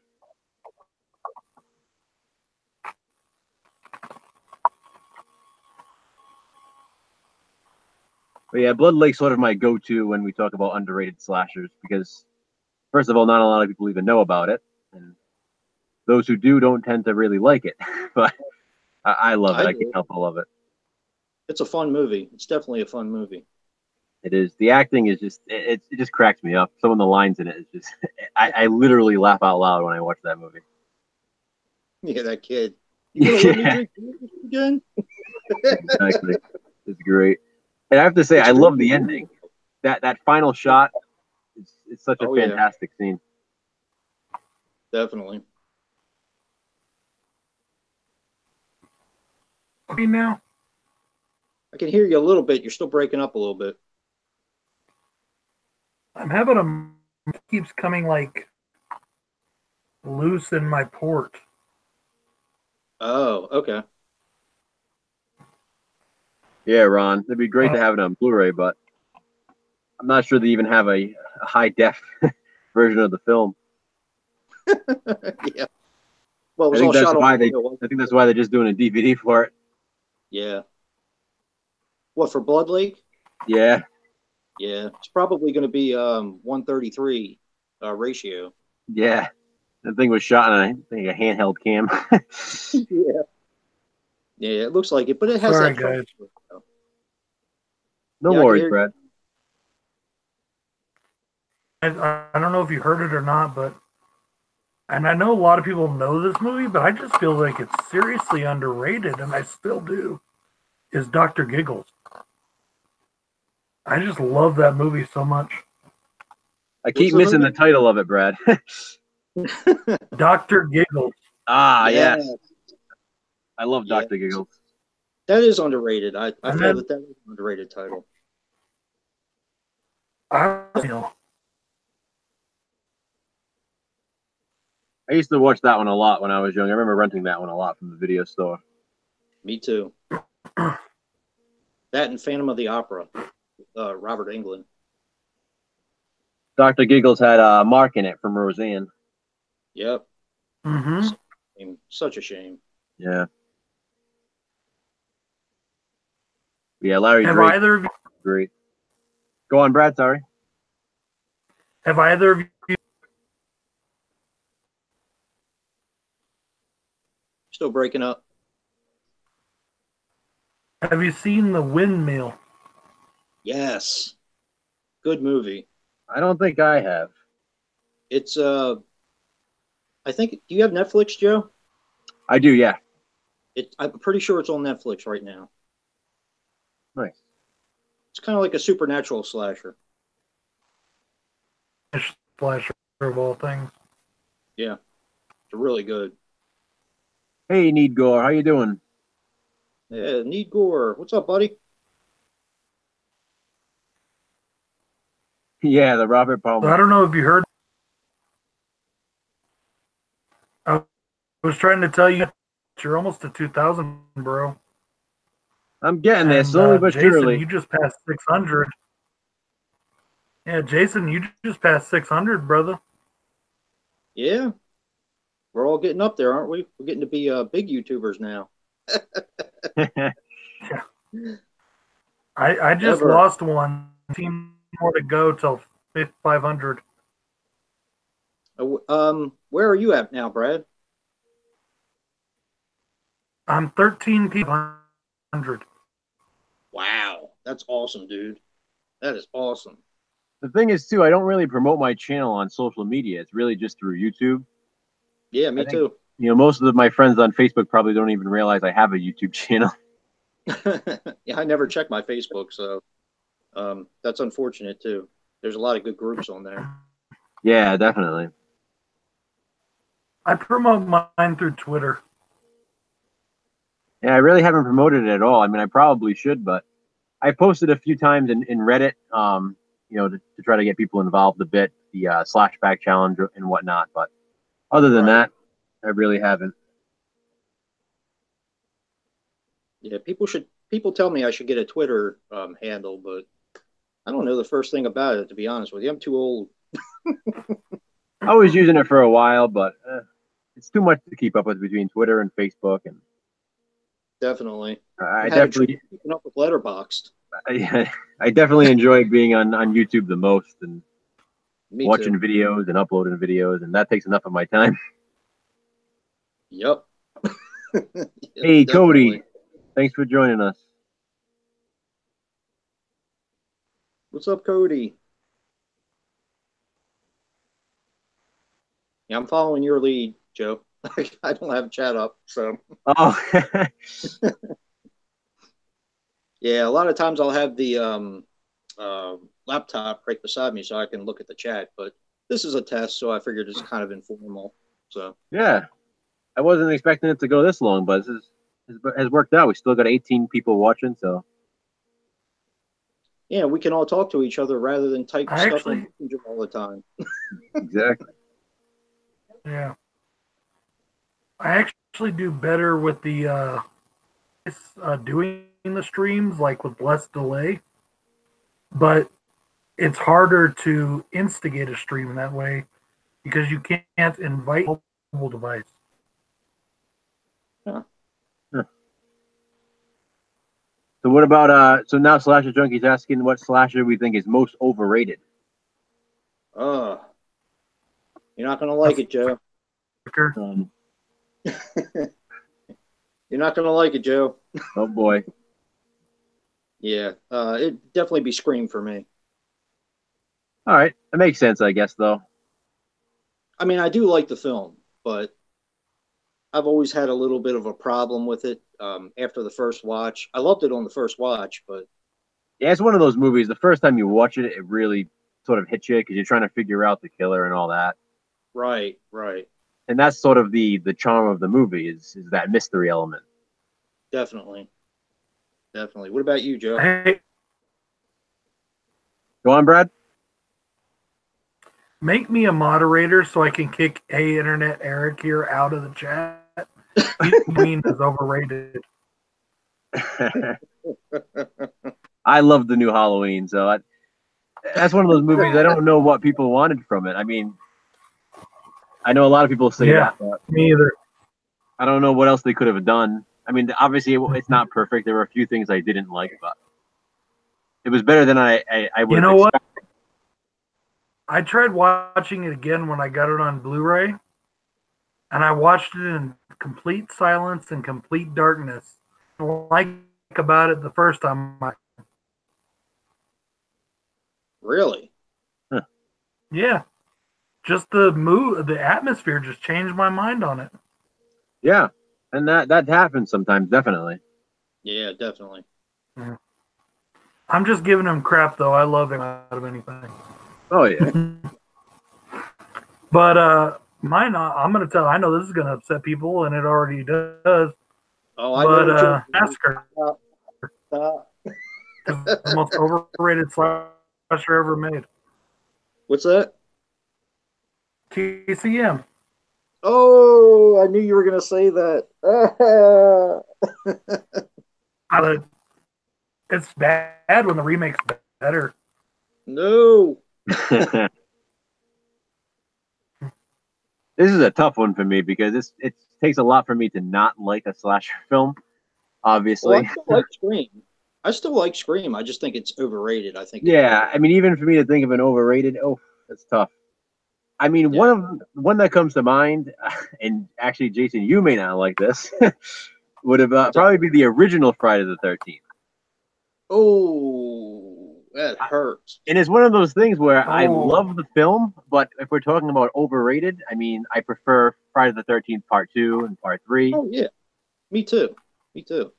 But yeah, Blood Lake's sort of my go-to when we talk about underrated slashers because, first of all, not a lot of people even know about it, and those who do don't tend to really like it. But I love it. I can't help but love it. It's a fun movie. It's definitely a fun movie. It is. The acting is just it just cracks me up. Some of the lines in it is just I literally laugh out loud when I watch that movie. Yeah, that kid. You gonna let me drink again? Exactly. It's great. And I have to say, I love the ending. That final shot is such a fantastic scene. Definitely. Okay, now I can hear you a little bit. You're still breaking up a little bit. I'm having keeps coming like loose in my port. Oh, okay. Yeah, Ron, it'd be great to have it on Blu-ray, but I'm not sure they even have a high def version of the film. Yeah. Well, it was all shot on video. I think that's why they're just doing a DVD for it. Yeah. What, for Blood Lake? Yeah. Yeah. It's probably going to be 1:33 ratio. Yeah. The thing was shot on I think a handheld cam. Yeah. Yeah, it looks like it, but it has Sorry, that guys. No worries, Brad. I don't know if you heard it or not, but and I know a lot of people know this movie, but I just feel like it's seriously underrated, and I still do, is Dr. Giggles. I just love that movie so much. I keep missing the title of it, Brad. Dr. Giggles. Ah, yes. I love Dr. Giggles. That is underrated. I feel that is an underrated title. I used to watch that one a lot when I was young. I remember renting that one a lot from the video store. Me too. That and Phantom of the Opera, Robert Englund. Dr. Giggles had Mark in it from Roseanne. Yep. Mm-hmm. Such a shame. Yeah. Yeah, Larry Have Drake. either of you, great. Go on, Brad. Sorry. Have either of you still breaking up? Have you seen The Windmill? Yes. Good movie. I don't think I have. It's I think, do you have Netflix, Joe? I do, yeah. I'm pretty sure it's on Netflix right now. Nice. It's kind of like a supernatural slasher. Slasher of all things. Yeah. It's really good. Hey, Need Gore, how you doing? Yeah, Need Gore. What's up, buddy? Yeah, the Robert Palmer. So I don't know if you heard. I was trying to tell you, you're almost to 2,000, bro. I'm getting there, slowly but Jason, surely. you just passed 600. Yeah, Jason, you just passed 600, brother. Yeah. We're all getting up there, aren't we? We're getting to be big YouTubers now. I just lost one. Team more to go till 500. Where are you at now, Brad? I'm 13,500. Wow, that's awesome, dude. That is awesome. The thing is, too, I don't really promote my channel on social media. It's really just through YouTube. Yeah, me too. You know, most of my friends on Facebook probably don't even realize I have a YouTube channel. Yeah, I never check my Facebook, so that's unfortunate too. There's a lot of good groups on there. Yeah, definitely. I promote mine through Twitter. Yeah, I really haven't promoted it at all. I mean, I probably should, but I posted a few times in Reddit, you know, to try to get people involved a bit, the Slashback Challenge and whatnot. But other than that, I really haven't. Yeah, people should people tell me I should get a Twitter handle, but I don't know the first thing about it, to be honest with you. I'm too old. I was using it for a while, but it's too much to keep up with between Twitter and Facebook, and Definitely. I I'm having definitely, trouble keeping up with Letterboxd. I definitely enjoy being on YouTube the most and Me watching too. videos and uploading videos, and that takes enough of my time. Yep. Hey, Cody, Definitely. thanks for joining us. What's up, Cody? Yeah, I'm following your lead, Joe. I don't have chat up, so Oh, yeah. A lot of times I'll have the laptop right beside me so I can look at the chat. But this is a test, so I figured it's kind of informal. So yeah. I wasn't expecting it to go this long, but has worked out. We still got 18 people watching, so yeah, we can all talk to each other rather than type I stuff on actually, Messenger all the time. exactly. yeah, I actually do better with the doing the streams like with less delay, but it's harder to instigate a stream that way because you can't invite mobile device. Huh. Huh. So what about so now Slasher Junkie's asking what slasher we think is most overrated. Uh, you're not gonna like it, Joe. Um, You're not gonna like it, Joe. oh boy. Yeah, it'd definitely be Scream for me. All right. That makes sense, I guess, though. I mean, I do like the film, but I've always had a little bit of a problem with it after the first watch. I loved it on the first watch, but Yeah, it's one of those movies. The first time you watch it, it really sort of hits you because you're trying to figure out the killer and all that. right, right, And that's sort of the charm of the movie is that mystery element. definitely, definitely. What about you, Joe? Hey, Go on, Brad. make me a moderator so I can kick Internet Eric here out of the chat. Queen is overrated. I love the new Halloween, so that's one of those movies I don't know what people wanted from it. I mean, I know a lot of people say Yeah, that, but me either. I don't know what else they could have done. I mean, obviously it's not perfect. There were a few things I didn't like, but it was better than I would You have know what? expected. I tried watching it again when I got it on Blu-ray, and I watched it in complete silence and complete darkness. Like about it the first time. Really? Huh. Yeah, just the mood, the atmosphere just changed my mind on it. Yeah, and that happens sometimes, definitely. Yeah, definitely. Yeah. I'm just giving him crap though. I love him out of anything. Oh yeah. But mine, I'm gonna tell. I know this is gonna upset people, and it already does. Oh, I know But what you're. Massacre is the most overrated slasher ever made. What's that? TCM. Oh, I knew you were gonna say that. It's bad when the remake's better. No. This is a tough one for me because it takes a lot for me to not like a slasher film. Well, Obviously, I still like Scream. I still like Scream. I just think it's overrated. I think. yeah. I mean, even for me to think of an overrated, oh, that's tough. I mean, Yeah. one that comes to mind, and actually, Jason, you may not like this, would have probably be the original Friday the 13th. Oh, that hurts. And it's one of those things where I Oh. love the film, but if we're talking about overrated, I mean, I prefer Friday the 13th Part 2 and Part 3. Oh yeah, me too. Me too.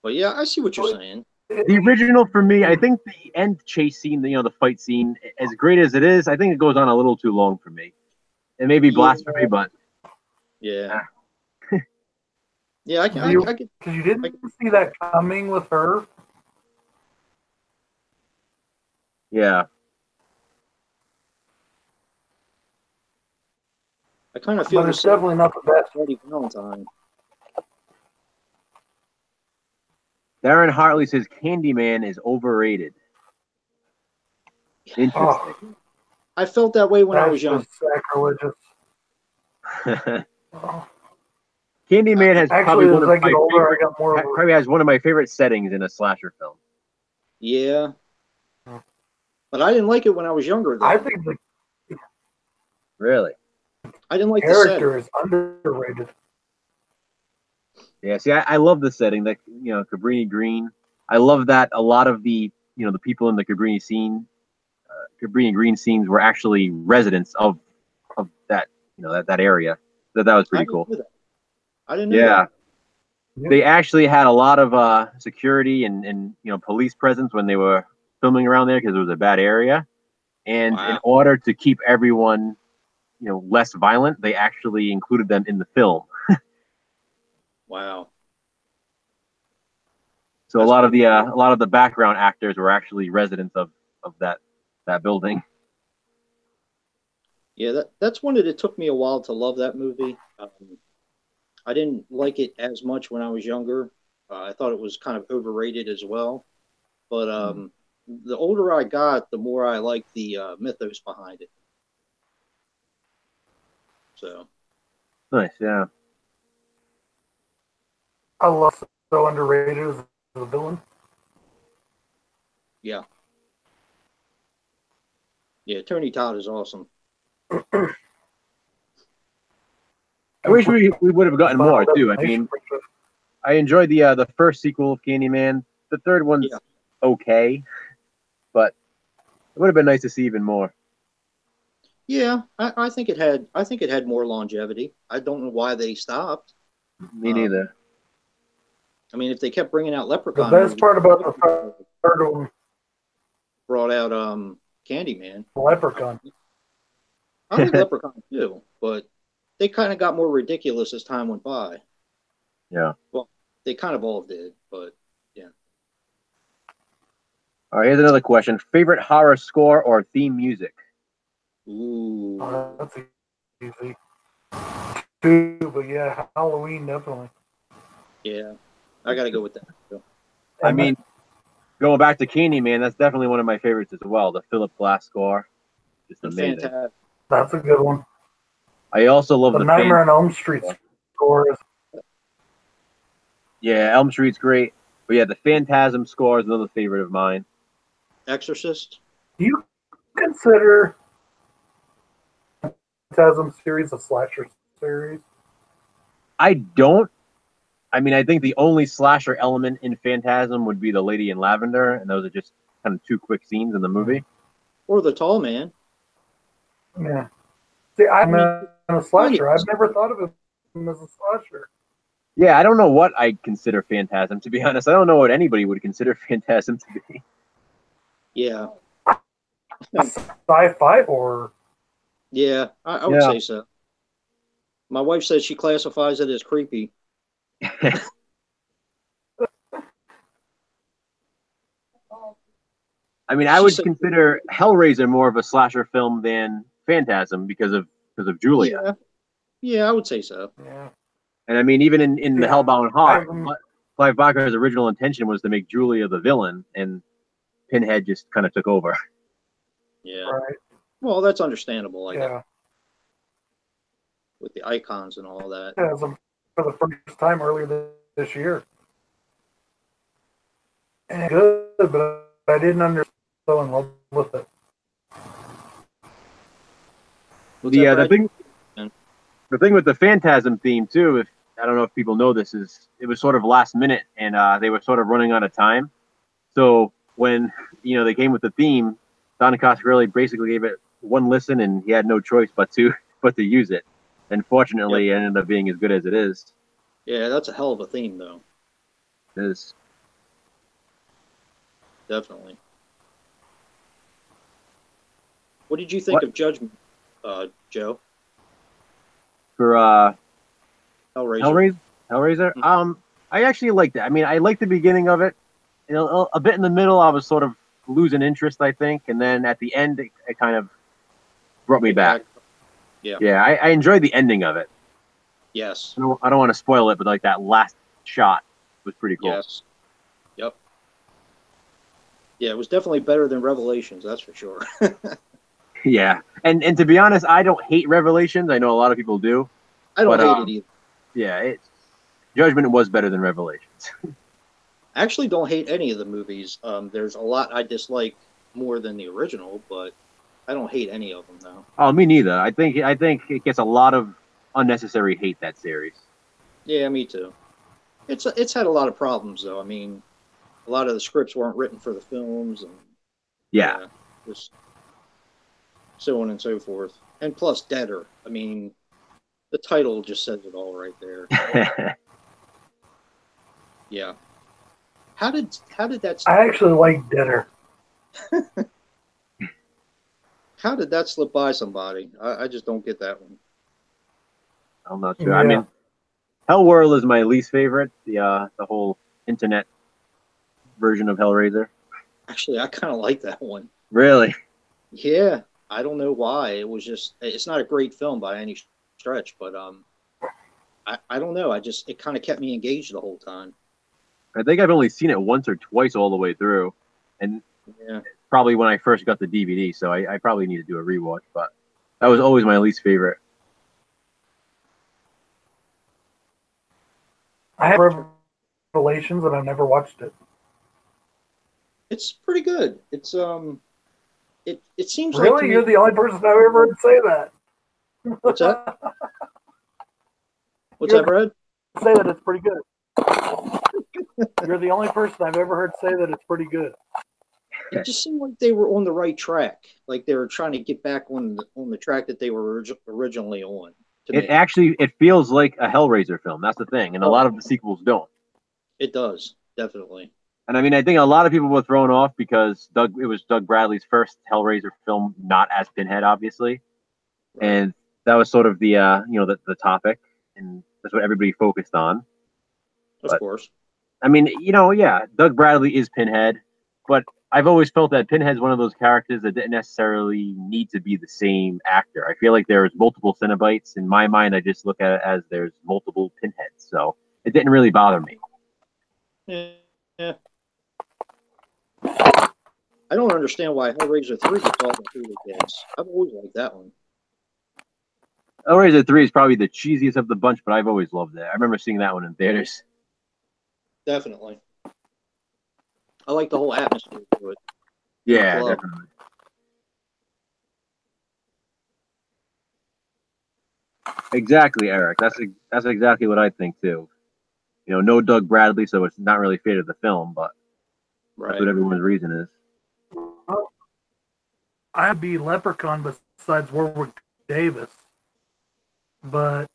But yeah, I see what you're saying. The original for me, I think the end chase scene, the fight scene, as great as it is, I think it goes on a little too long for me. It may be blasphemy, but Yeah. Yeah, I can. Because you didn't see that coming with her. yeah. I kind of feel But the it's same definitely not the best. Bloody Valentine. Darren Hartley says Candyman is overrated. Interesting. Oh, I felt that way when I that's was young. just sacrilegious. Oh. Candyman has Actually, probably as I get older, I got more. probably has one of my favorite settings in a slasher film. Yeah. But I didn't like it when I was younger, though. I think the Really? I didn't like the character setting. is underrated. Yeah. See, I love the setting. That Cabrini Green. I love that a lot of the the people in the Cabrini Green scenes were actually residents of that that area. That was pretty cool. I didn't know Yeah. that. They actually had a lot of security and police presence when they were filming around there because it was a bad area. And in order to keep everyone less violent, they actually included them in the film. Wow. So a lot of the background actors were actually residents of that building. Yeah, that's one that it took me a while to love that movie. I didn't like it as much when I was younger. I thought it was kind of overrated as well. But the older I got, the more I liked the mythos behind it. So Nice, yeah. I love so underrated as a villain. yeah, Tony Todd is awesome. I wish we would have gotten more too. I mean, I enjoyed the first sequel of Candyman. The third one's okay, but it would have been nice to see even more. Yeah, I think it had more longevity. I don't know why they stopped. Me neither. I mean, if they kept bringing out Leprechaun, the best part about the third one brought out Candyman. Leprechaun. I like Leprechaun too, but they kind of got more ridiculous as time went by. Yeah. Well, they kind of all did, but yeah. All right, here's another question: favorite horror score or theme music? Ooh, that's easy. Two, but yeah, Halloween definitely. Yeah, I got to go with that. So. I mean, going back to Candyman, that's definitely one of my favorites as well. The Philip Glass score, just amazing. Fantastic. That's a good one. I also love the Nightmare on Elm Street score. Yeah, Elm Street's great, but yeah, the Phantasm score is another favorite of mine. Exorcist. Do you consider Phantasm series a slasher series? I don't. I mean, I think the only slasher element in Phantasm would be the Lady in Lavender, and those are just kind of two quick scenes in the movie. Or the Tall Man. Yeah. See, I'm a slasher. I've never thought of him as a slasher. Yeah, I don't know what I consider Phantasm, to be honest. I don't know what anybody would consider Phantasm to be. Yeah. Sci-fi horror. Yeah, I would say so. My wife says she classifies it as creepy. I mean, I would consider Hellraiser more of a slasher film than Phantasm because of Julia. Yeah, I would say so. Yeah. And I mean, even in the Hellbound Heart, Clive Barker's original intention was to make Julia the villain, and Pinhead just kind of took over. Yeah. Right. Well, that's understandable, I guess. Yeah. With the icons and all that. Yeah, for the first time earlier this year. And good, but I didn't understand so in love with it. The thing with the Phantasm theme too, if I don't know if people know this, is it was sort of last minute, and they were sort of running out of time. So when they came with the theme, Don Coscarelli basically gave it one listen, and he had no choice but to use it. And fortunately, it ended up being as good as it is. Yeah, that's a hell of a theme, though. It is. Definitely. What did you think of Judgment, Joe? For Hellraiser. Mm-hmm. I actually liked it. I mean, I liked the beginning of it. A bit in the middle, I was sort of losing interest, I think, and then at the end, it kind of brought me back. Yeah. Yeah, I enjoyed the ending of it. Yes. I don't want to spoil it, but like that last shot was pretty cool. Yes. Yeah, it was definitely better than Revelations, that's for sure. Yeah, and to be honest, I don't hate Revelations. I know a lot of people do, I don't but hate it either. yeah, Judgment was better than Revelations. I actually don't hate any of the movies. There's a lot I dislike more than the original, but I don't hate any of them though. Oh, me neither. I think it gets a lot of unnecessary hate, that series. Yeah, me too. It's had a lot of problems though. I mean, a lot of the scripts weren't written for the films, and Yeah. yeah, just so on and so forth. And plus, Deader. I mean, the title just says it all right there. Yeah. How did that I actually like Deader. how did that slip by somebody? I just don't get that one. I'm not sure. Yeah. I mean, Hellworld is my least favorite. The whole internet version of Hellraiser. Actually, I kind of like that one. Really? Yeah, I don't know why. It was just it's not a great film by any stretch, but I don't know. It kind of kept me engaged the whole time. I think I've only seen it once or twice all the way through, and Yeah. probably when I first got the DVD. So I probably need to do a rewatch. But that was always my least favorite. I have Revelations and I've never watched it. It's pretty good. It seems like to Really? me. You're the only person I've ever heard say that. What's that? What's You're that, Brad? say that it's pretty good. You're the only person I've ever heard say that it's pretty good. It just seemed like they were on the right track. Like they were trying to get back on the track that they were originally on. To me, It feels like a Hellraiser film. That's the thing, and a lot of the sequels don't. it does definitely. And I mean, I think a lot of people were thrown off because it was Doug Bradley's first Hellraiser film, not as Pinhead, obviously, Right. and that was sort of the the topic, and that's what everybody focused on. Of course. I mean, yeah, Doug Bradley is Pinhead, but I've always felt that Pinhead's one of those characters that didn't necessarily need to be the same actor. I feel like there's multiple Cenobites. In my mind, I just look at it as there's multiple Pinheads, so it didn't really bother me. Yeah. I don't understand why Hellraiser 3 gets all the food it gets. I've always liked that one. Hellraiser 3 is probably the cheesiest of the bunch, but I've always loved it. I remember seeing that one in theaters. Definitely. I like the whole atmosphere to it. Yeah, Club. definitely. Exactly, Eric. That's exactly what I think too. No Doug Bradley, so it's not really fair to the film, but that's what everyone's reason is. I'd be Leprechaun besides Warwick Davis, but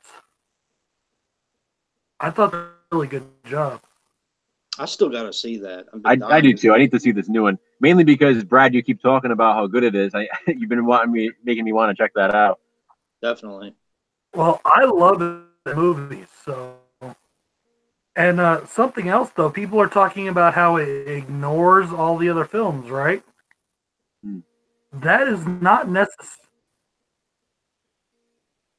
I thought that was a really good job. I still got to see that. I do too. I need to see this new one, mainly because Brad, you keep talking about how good it is. You've been making me want to check that out. Definitely. Well, I love the movie, so. And something else, though, people are talking about how it ignores all the other films, right? That is not necessary.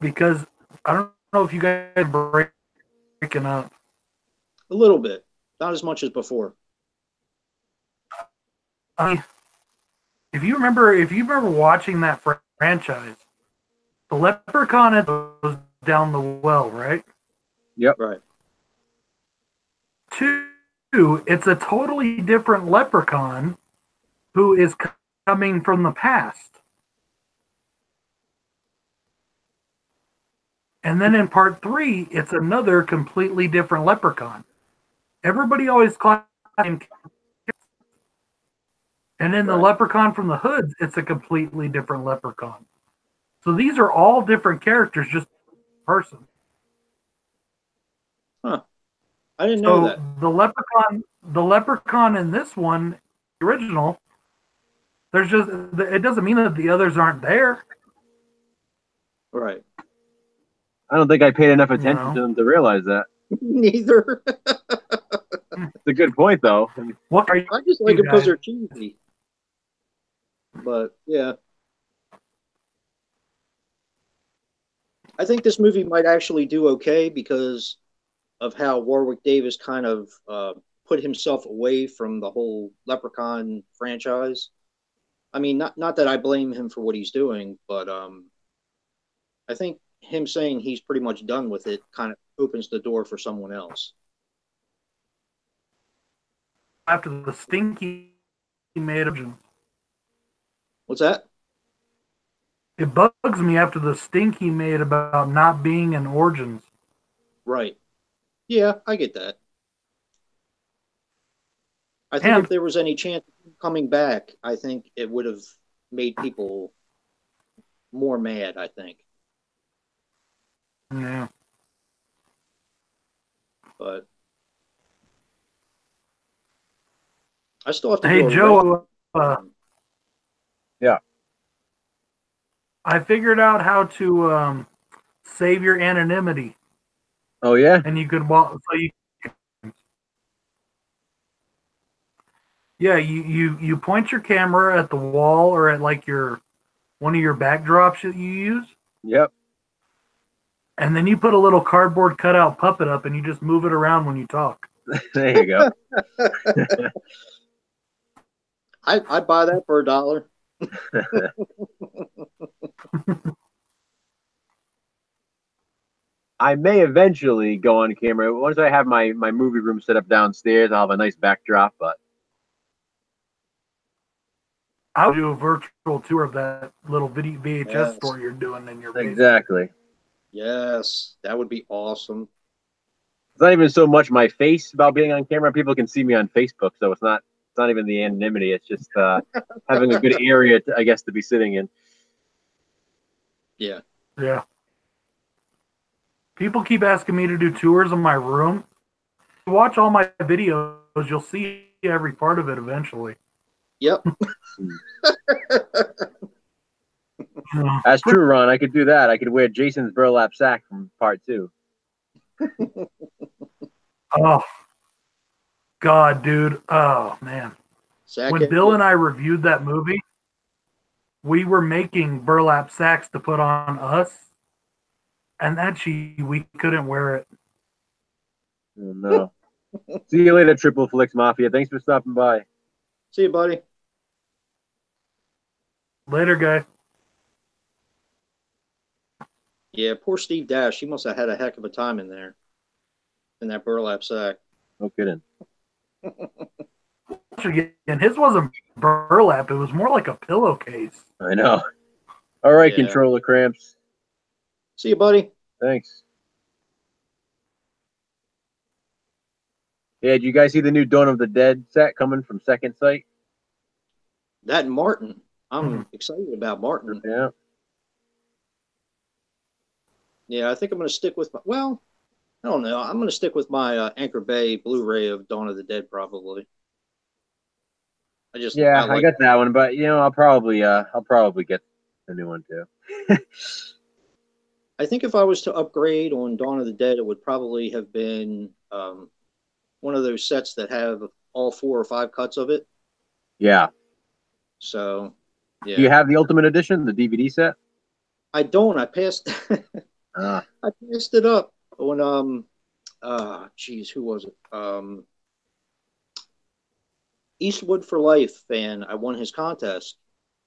Because I don't know if you guys are breaking up. A little bit. Not as much as before. I mean, if you remember watching that franchise, the Leprechaun goes down the well, right? Yep. Right. 2, it's a totally different Leprechaun who is coming from the past. And then in part 3, it's another completely different Leprechaun. Everybody always calls him. And in the Leprechaun from the Hoods, it's a completely different Leprechaun. So these are all different characters, just person. Huh. I didn't know that. The Leprechaun in this one, the original, it doesn't mean that the others aren't there. Right. I don't think I paid enough attention to them to realize that. Neither. It's a good point, though. I just like them because they're cheesy. But yeah, I think this movie might actually do okay because of how Warwick Davis kind of put himself away from the whole Leprechaun franchise. I mean, not that I blame him for what he's doing, but I think him saying he's pretty much done with it kind of opens the door for someone else. After the stinky made of, What's that? it bugs me after the stink he made about not being in Origins. Right. Yeah, I get that. I think if there was any chance of him coming back, I think it would have made people more mad, I think. Yeah. But I still have to Hey, do a Joe, yeah. I figured out how to save your anonymity. Oh, yeah? And you could walk, so you, yeah, you point your camera at the wall or at like one of your backdrops that you use. Yep. And then you put a little cardboard cutout puppet up and you just move it around when you talk. There you go. I'd buy that for $1. I may eventually go on camera. Once I have my movie room set up downstairs, I'll have a nice backdrop, but I would do a virtual tour of that little video VHS Yes. store you're doing in your basement. exactly. Yes, that would be awesome. It's not even so much my face about being on camera. People can see me on Facebook, so it's not even the anonymity. It's just having a good area, I guess, to be sitting in. Yeah. Yeah. People keep asking me to do tours of my room. Watch all my videos, you'll see every part of it eventually. Yep. That's true, Ron. I could do that. I could wear Jason's burlap sack from part 2. Oh, God, dude. Oh, man. When Bill and I reviewed that movie, we were making burlap sacks to put on us, and we couldn't wear it. Oh, no. See you later, Triple Flicks Mafia. Thanks for stopping by. See you, buddy. Later, guy. Yeah, poor Steve Dash. He must have had a heck of a time in there, in that burlap sack. No kidding. And his wasn't burlap. It was more like a pillowcase. I know. All right, Yeah. Controller Cramps. See you, buddy. Thanks. Yeah, did you guys see the new Dawn of the Dead set coming from Second Sight? That and Martin. I'm excited about Martin. Yeah. Yeah, I think I'm going to stick with I don't know. I'm going to stick with my Anchor Bay Blu-ray of Dawn of the Dead, probably. I got that one, but I'll probably get the new one too. I think if I was to upgrade on Dawn of the Dead, it would probably have been one of those sets that have all 4 or 5 cuts of it. Yeah. So, yeah. Do you have the Ultimate Edition, the DVD set? I don't. I passed. I passed it up on who was it? Eastwood for Life, and I won his contest,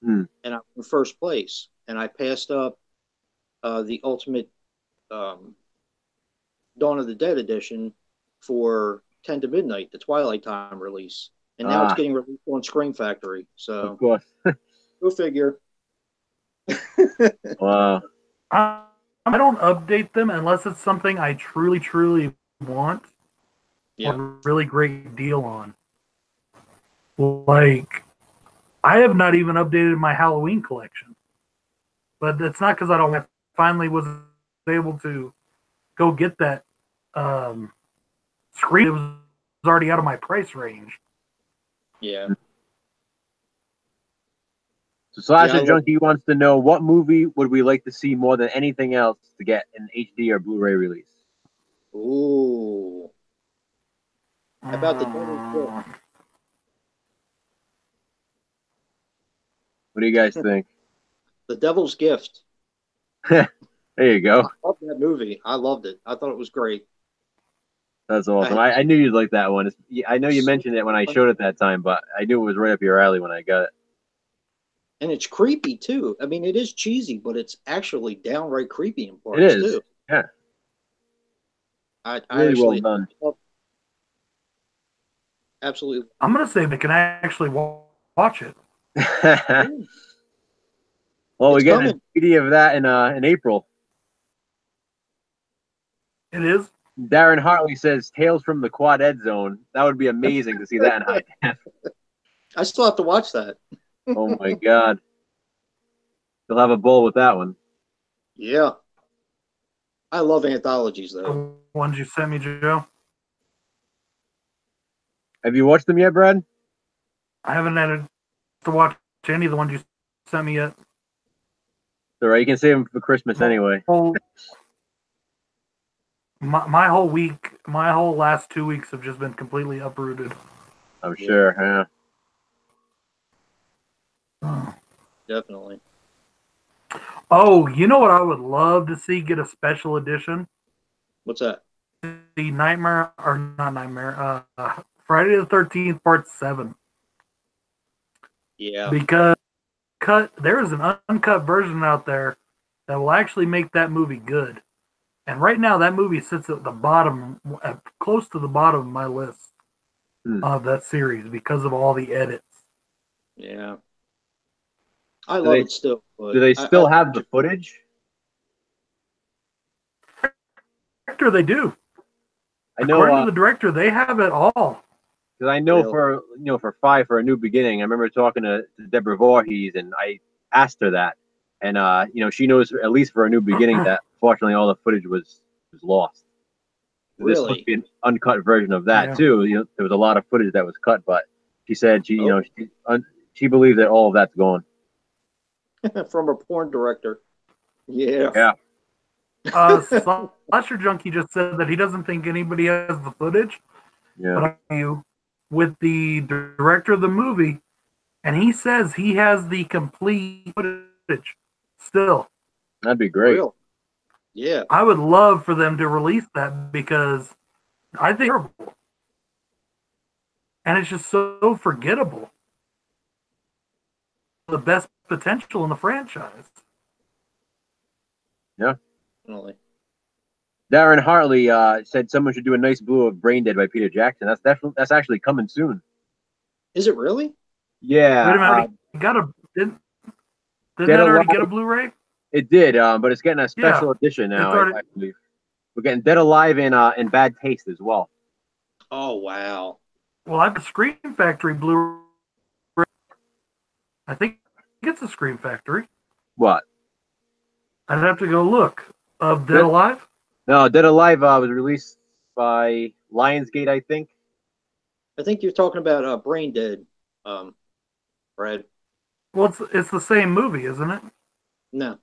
and I won first place, and I passed up the Ultimate Dawn of the Dead edition for 10 to Midnight, the Twilight Time release, and now it's getting released on Scream Factory. So, of course. Go figure. Wow. I don't update them unless it's something I truly, truly want a really great deal on. Like, I have not even updated my Halloween collection. But it's not because I don't. I finally was able to go get that Scream. It was already out of my price range. Yeah. So Slasher Junkie wants to know, what movie would we like to see more than anything else to get an HD or Blu-ray release? Ooh. How about the Devil's Gift? What do you guys think? The Devil's Gift. There you go. I love that movie. I loved it. I thought it was great. That's awesome. I knew you'd like that one. I know you mentioned it when I showed it that time, but I knew it was right up your alley when I got it. And it's creepy too. I mean, it is cheesy, but it's actually downright creepy in parts It is. too. Yeah. I Really well actually done. absolutely. I'm gonna say they can actually watch it. Well, we It's get a coming. DVD of that in April. It is. Darren Hartley says Tales from the Quad Ed Zone. That would be amazing to see that in high def. I still have to watch that. Oh my god. You'll have a bowl with that one. Yeah. I love anthologies though. The ones you sent me, Joe. Have you watched them yet, Brad? I haven't had to watch any of the ones you sent me yet. All right, you can save them for Christmas anyway. My whole week, my whole last 2 weeks have just been completely uprooted. I'm sure, yeah. Oh. Definitely. Oh, you know what I would love to see get a special edition? What's that? The Nightmare, or not Nightmare, Friday the 13th, Part 7. Yeah. Because there is an uncut version out there that will actually make that movie good. And right now, that movie sits at the bottom, close to the bottom of my list of that series because of all the edits. Yeah. I love it still. Do they still have the footage? Director, they do. I know. According to the director, they have it all. Because I know for Five for a New Beginning, I remember talking to Deborah Voorhees, and I asked her that, and she knows at least for a New Beginning that fortunately all the footage was lost. There's supposed to be an uncut version of that too. There was a lot of footage that was cut, but she said she believes that all of that's gone. From a porn director. Yeah. Yeah. Slasher Junkie just said that he doesn't think anybody has the footage. Yeah. But with the director of the movie, and he says he has the complete footage still. That'd be great. Real. Yeah. I would love for them to release that because I think it's terrible. And it's just so forgettable. The best potential in the franchise. Yeah. Definitely. Darren Hartley said someone should do a nice blue of Brain Dead by Peter Jackson. That's actually coming soon. Is it really? Yeah. Wait a minute. Didn't that already get a Blu-ray? It did, but it's getting a special edition now. I believe we're getting Dead Alive in Bad Taste as well. Oh wow! Well, I have the Scream Factory Blu-ray. I think it's a Scream Factory. What? I'd have to go look. Of Dead Alive? No, Dead Alive was released by Lionsgate, I think. I think you're talking about Brain Dead, Brad. Well, it's the same movie, isn't it? No.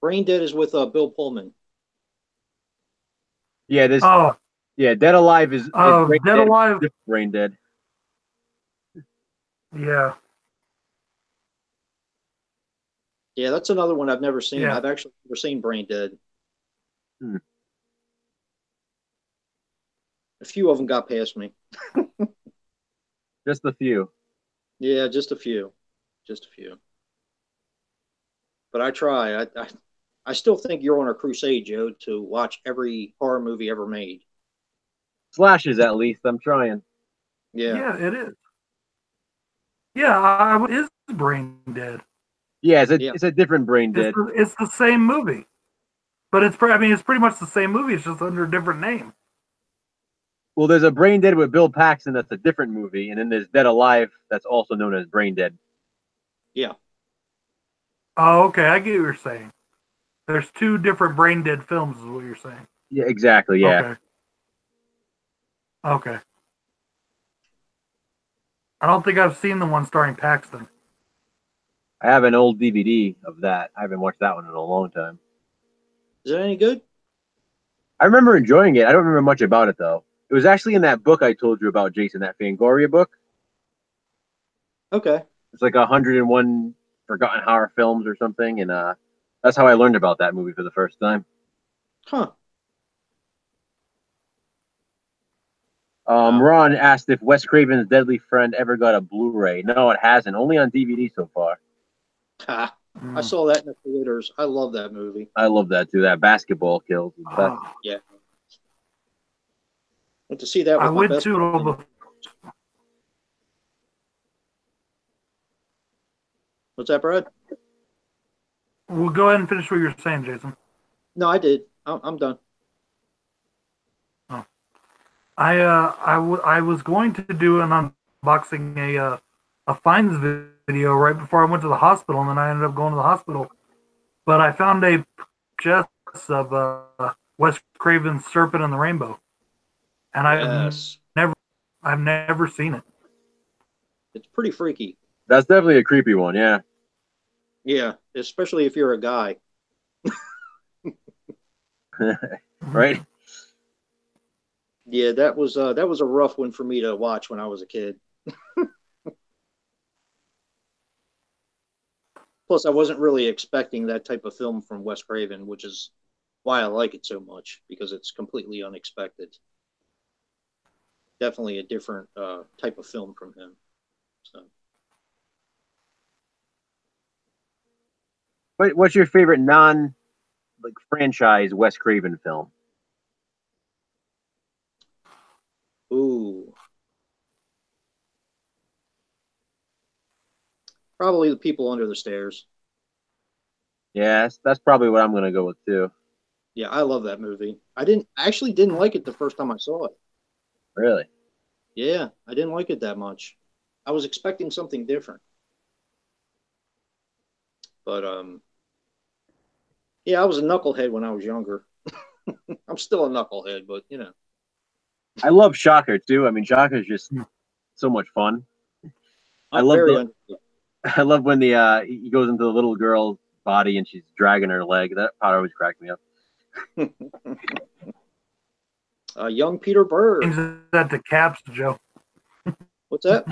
Brain Dead is with Bill Pullman. Yeah, Dead Alive is Brain Dead Alive. Brain Dead. Yeah. Yeah, that's another one I've never seen. Yeah. I've actually never seen Brain Dead. A few of them got past me. Just a few. Yeah, just a few. Just a few. But I try. I still think you're on a crusade, Joe, to watch every horror movie ever made. Slashes, at least. I'm trying. Yeah. Yeah, it is. Yeah, it is Brain Dead. Yeah, it's a different Brain Dead. It's the same movie. But it's pretty much the same movie. It's just under a different name. Well, there's a Brain Dead with Bill Paxton that's a different movie, and then there's Dead Alive that's also known as Brain Dead. Yeah. Oh, okay. I get what you're saying. There's two different Brain Dead films, is what you're saying. Yeah, exactly. Yeah. Okay. I don't think I've seen the one starring Paxton. I have an old DVD of that. I haven't watched that one in a long time. Is it any good? I remember enjoying it. I don't remember much about it, though. It was actually in that book I told you about, Jason, that Fangoria book. Okay. It's like 101 Forgotten Horror Films or something, and that's how I learned about that movie for the first time. Huh. Ron asked if Wes Craven's Deadly Friend ever got a Blu-ray. No, it hasn't. Only on DVD so far. I saw that in the theaters. I love that movie. I love that too. That basketball kills. Yeah. Went to see that with I my went best friend. to What's that, Brad? Well, go ahead and finish what you're saying, Jason. No, I did. I'm done. Oh. I was going to do an unboxing a finds video right before I went to the hospital, and then I ended up going to the hospital. But I found a just of Wes Craven's Serpent and the Rainbow, and I've never seen it. It's pretty freaky. That's definitely a creepy one. Yeah. Yeah, especially if you're a guy. Right. Yeah, that was a rough one for me to watch when I was a kid. Plus, I wasn't really expecting that type of film from Wes Craven, which is why I like it so much, because it's completely unexpected. Definitely a different type of film from him. So. What's your favorite franchise Wes Craven film? Ooh. Probably The People Under the Stairs. Yeah, that's probably what I'm going to go with too. Yeah, I love that movie. I actually didn't like it the first time I saw it. Really? Yeah, I didn't like it that much. I was expecting something different. But yeah, I was a knucklehead when I was younger. I'm still a knucklehead, but you know. I love Shocker too. I mean, Shocker is just so much fun. I love when he goes into the little girl's body and she's dragging her leg. That part always cracked me up. Young Peter Berg. Change that to caps, Joe. What's that?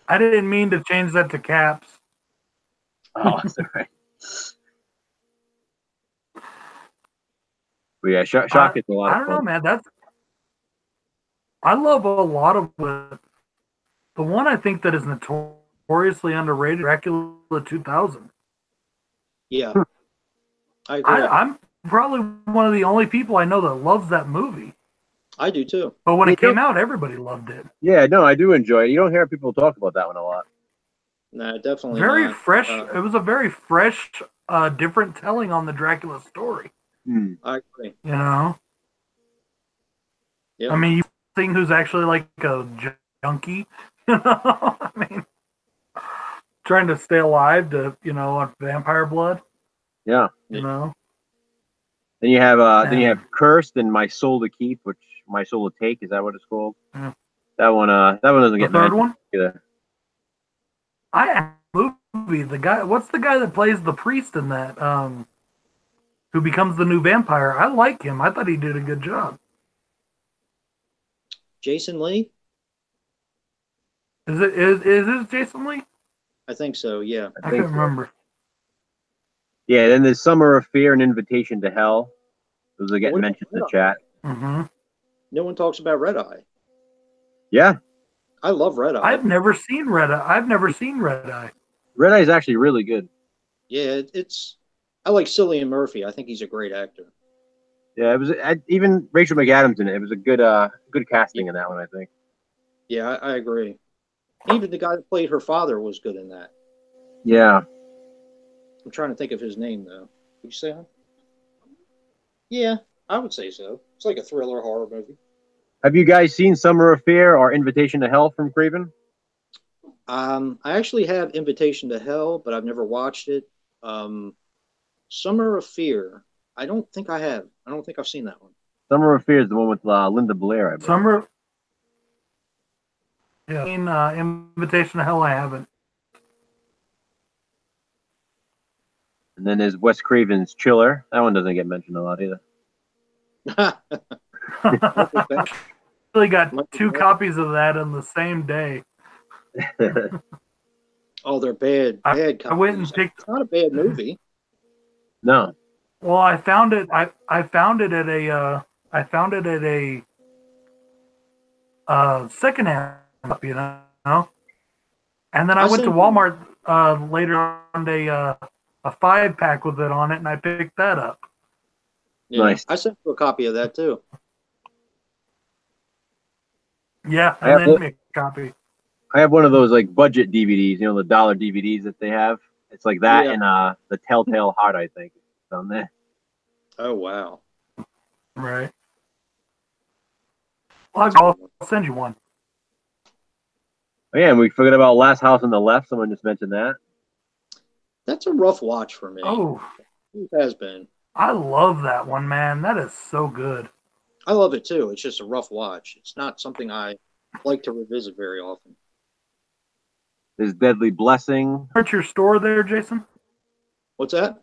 I didn't mean to change that to caps. Oh, sorry. But yeah, Shock is a lot of fun. I don't know, man. I love a lot of it. The one I think that is notoriously underrated, Dracula 2000. Yeah. I agree. I'm probably one of the only people I know that loves that movie. I do too. But when it came out, everybody loved it. Yeah, no, I do enjoy it. You don't hear people talk about that one a lot. No, definitely very not. Fresh. It was a very fresh, different telling on the Dracula story. I agree. You know? Yeah. I mean, you think who's actually like a junkie? You know? I mean, trying to stay alive to, on vampire blood. Yeah. You know? Then you have Cursed and My Soul to Keep, which My Soul to Take, is that what it's called? Yeah. That one doesn't get third one? Either. Movie. What's the guy that plays the priest in that? Who becomes the new vampire? I like him. I thought he did a good job. Jason Lee? Is it Jason Lee? I think so, yeah. I can't remember. Yeah, then there's Summer of Fear and Invitation to Hell. Those are getting mentioned in the chat. Mm-hmm. No one talks about Red Eye. Yeah. I love Red Eye. I've never seen Red Eye. Red Eye is actually really good. Yeah, I like Cillian Murphy. I think he's a great actor. Yeah, it was even Rachel McAdams in it. It was a good casting in that one, I think. Yeah, I agree. Even the guy that played her father was good in that. Yeah. I'm trying to think of his name though. Would you say that? Yeah, I would say so. It's like a thriller horror movie. Have you guys seen Summer of Fear or Invitation to Hell from Craven? I actually have Invitation to Hell, but I've never watched it. Summer of Fear. I don't think I have. I don't think I've seen that one. Summer of Fear is the one with Linda Blair, I believe. Invitation to Hell, I haven't. And then there's Wes Craven's Chiller. That one doesn't get mentioned a lot either. I actually got 2 copies of that on the same day. Oh, they're bad. Bad copies. I went and picked. It's not a bad movie. No. Well, I found it. I found it at a secondhand copy, you know. And then I I went to sent Walmart later on a 5-pack with it on it, and I picked that up. Yeah, Nice. I sent you a copy of that too. Yeah, I and have, then me a copy. I have one of those like budget DVDs, you know, the dollar DVDs that they have. It's like that Yeah. and the Telltale Heart, I think, it's on there. Oh wow. Right. Well, That's a good one. I'll send you one. Oh, yeah, and we forgot about Last House on the Left. Someone just mentioned that. That's a rough watch for me. Oh, It has been. I love that one, man. That is so good. I love it too. It's just a rough watch. It's not something I like to revisit very often. There's Deadly Blessing. At your store there, Jason? What's that?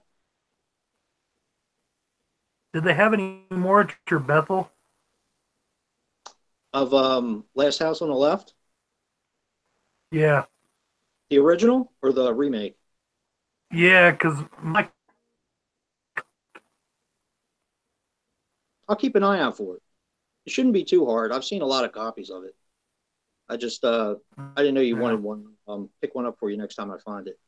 Did they have any more at your Bethel? Of Last House on the Left? Yeah. The original or the remake? Yeah, because I'll keep an eye out for it. It shouldn't be too hard. I've seen a lot of copies of it. I just I didn't know you wanted one. Pick one up for you next time I find it.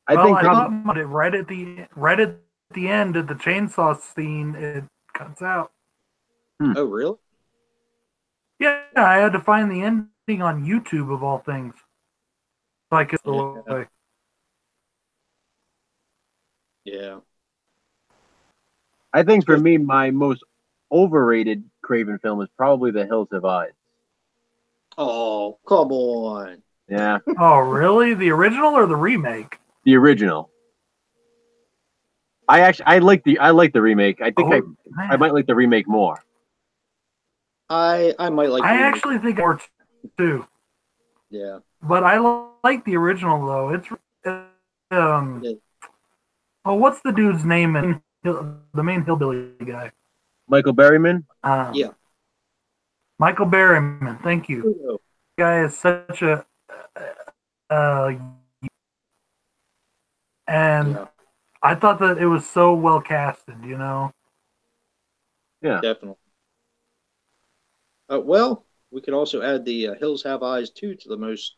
I think I probably, thought it right at the end of the chainsaw scene, it cuts out. Oh really? Yeah, I had to find the ending on YouTube of all things. Like it's the Yeah. way. Yeah. I think for me, my most overrated Craven film is probably The Hills Have Eyes. Oh, come on. Yeah, Oh, really? The original or the remake? the original. I like the remake. I think I might like the remake more. I might like I the remake. actually think it works too. Yeah. But I like the original though. It's Yeah. oh, what's the dude's name? In the main hillbilly guy. Michael Berryman. Yeah. Michael Berryman. Thank you. Kudo. The guy is such a and Yeah, I thought that it was so well casted. You know. Yeah. definitely. Well, we could also add the Hills Have Eyes 2 to the most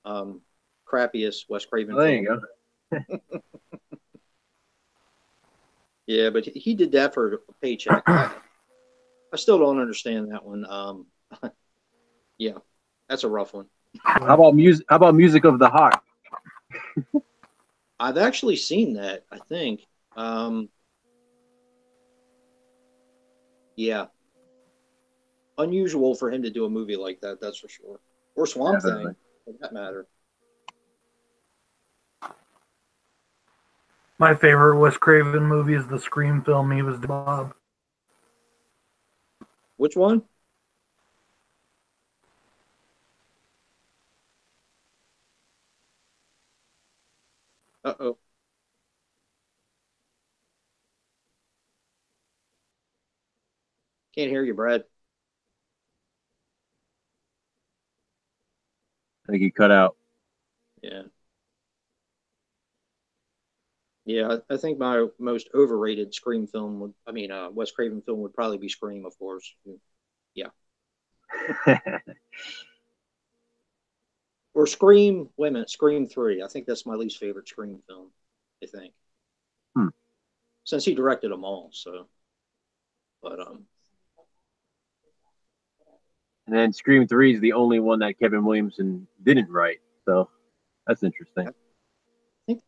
crappiest Wes Craven Oh, there film. you go. Yeah, but he did that for a paycheck. I still don't understand that one. Yeah, that's a rough one. How about music? How about Music of the Heart? I've actually seen that, I think. Yeah. Unusual for him to do a movie like that, that's for sure. Or Swamp Definitely. Thing, for that matter. My favorite Wes Craven movie is the Scream film. He was Bob. Which one? Uh-oh. Can't hear you, Brad. I think he cut out. Yeah. Yeah, I think my most overrated Scream film would, Wes Craven film would probably be Scream, of course. Yeah. Or Scream, wait a minute, Scream 3. I think that's my least favorite Scream film, I think. Since he directed them all, so. But, And then Scream 3 is the only one that Kevin Williamson didn't write. So that's interesting. I think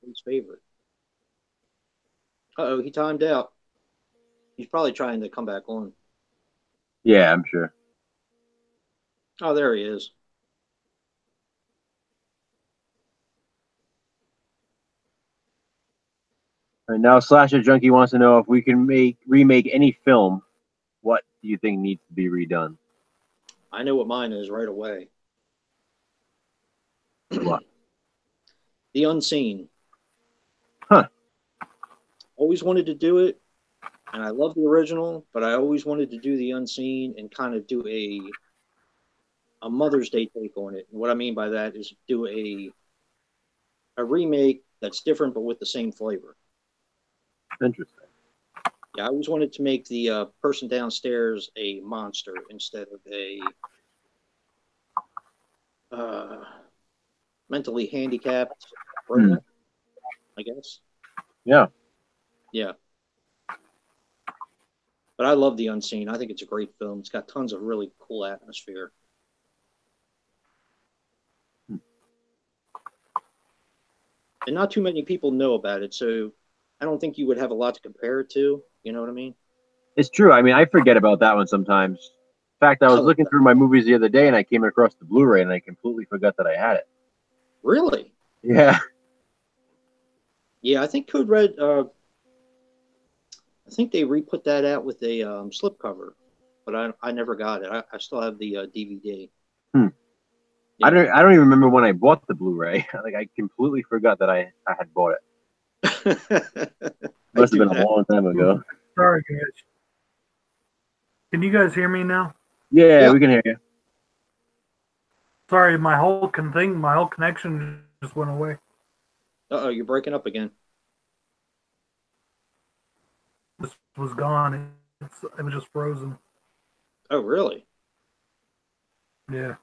his favorite. Uh-oh, he timed out. He's probably trying to come back on. Yeah, I'm sure. Oh, there he is. All right, now Slasher Junkie wants to know if we can remake any film. What do you think needs to be redone? I know what mine is right away. What? The Unseen. Huh. Always wanted to do it, and I love the original, but I always wanted to do The Unseen and kind of do a Mother's Day take on it. And what I mean by that is do a remake that's different but with the same flavor. Interesting. Yeah, I always wanted to make the person downstairs a monster instead of a mentally handicapped rodent, I guess. Yeah. Yeah. But I love The Unseen. I think it's a great film. It's got tons of really cool atmosphere. And not too many people know about it, so I don't think you would have a lot to compare it to. You know what I mean? It's true. I mean, I forget about that one sometimes. In fact, I was looking through my movies the other day and I came across the Blu-ray and I completely forgot that I had it. Really? Yeah. Yeah, I think Code Red. I think they re-put that out with a slipcover, but I never got it. I still have the DVD. Yeah. I don't even remember when I bought the Blu-ray. Like I completely forgot that I had bought it. Must have been a long time ago. Sorry, guys. Can you guys hear me now? Yeah, we can hear you. Sorry, my whole connection just went away. Uh-oh, you're breaking up again. This was gone. It was just frozen. Oh, really? Yeah.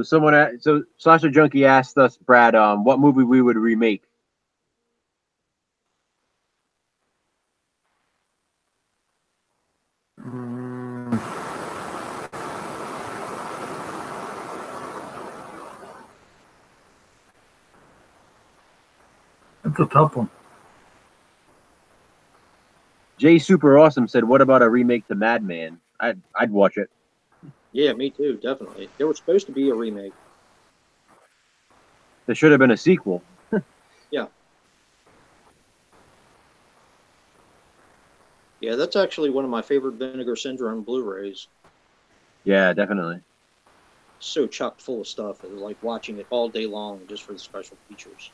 So Slasher Junkie asked us, Brad, what movie we would remake. It's a tough one. Jay Super Awesome said, "What about a remake to Madman?" I'd watch it. Yeah, me too, definitely. There was supposed to be a remake. There should have been a sequel. Yeah. Yeah, that's actually one of my favorite Vinegar Syndrome Blu-rays. Yeah, definitely. So chock full of stuff. It was like watching it all day long just for the special features.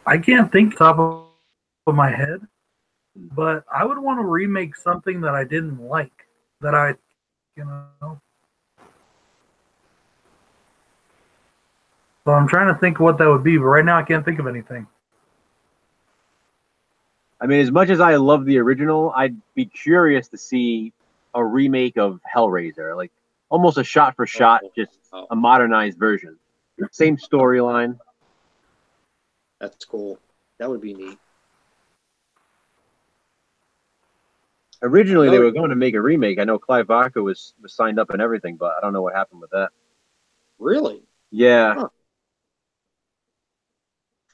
I can't think top of my head, but I would want to remake something that I didn't like. That I, you know. So I'm trying to think what that would be, but right now I can't think of anything. I mean, as much as I love the original, I'd be curious to see a remake of Hellraiser, like almost a shot for shot, just a modernized version. Same storyline. That's cool. That would be neat. Originally, they were going to make a remake. I know Clive Barker was signed up and everything, but I don't know what happened with that. Really? Yeah. Huh.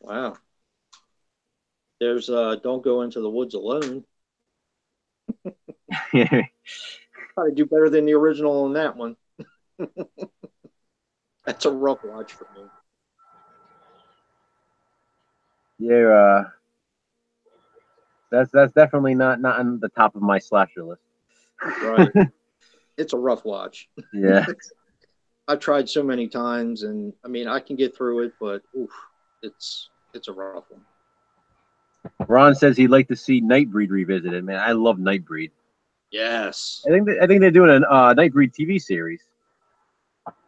Wow. There's Don't Go Into the Woods Alone. Probably do better than the original on that one. That's a rough watch for me. Yeah, that's definitely not on the top of my slasher list. Right. It's a rough watch. Yeah. I've tried so many times, and I mean, I can get through it, but oof, it's a rough one. Ron says he'd like to see Nightbreed revisited. Man, I love Nightbreed. Yes. I think they're doing a Nightbreed TV series.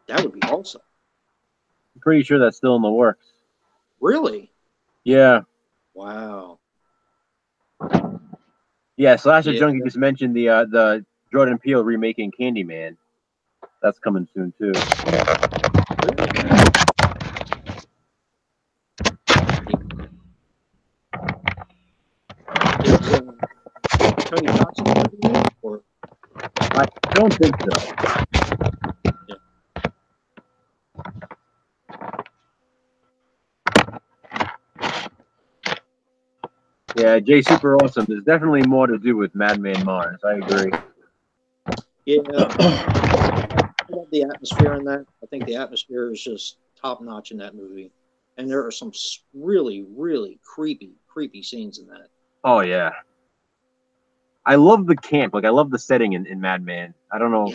That would be awesome. I'm pretty sure that's still in the works. Really? Yeah. Wow. Yeah, Slasher Junkie just mentioned the Jordan Peele remaking Candyman. That's coming soon too. Tony Johnson, or I don't think so. Yeah, Jay Super Awesome. There's definitely more to do with Madman Mars. I agree. Yeah, I love the atmosphere in that. I think the atmosphere is just top notch in that movie, and there are some really, really creepy scenes in that. Oh yeah, I love the camp. Like I love the setting in Madman. I don't know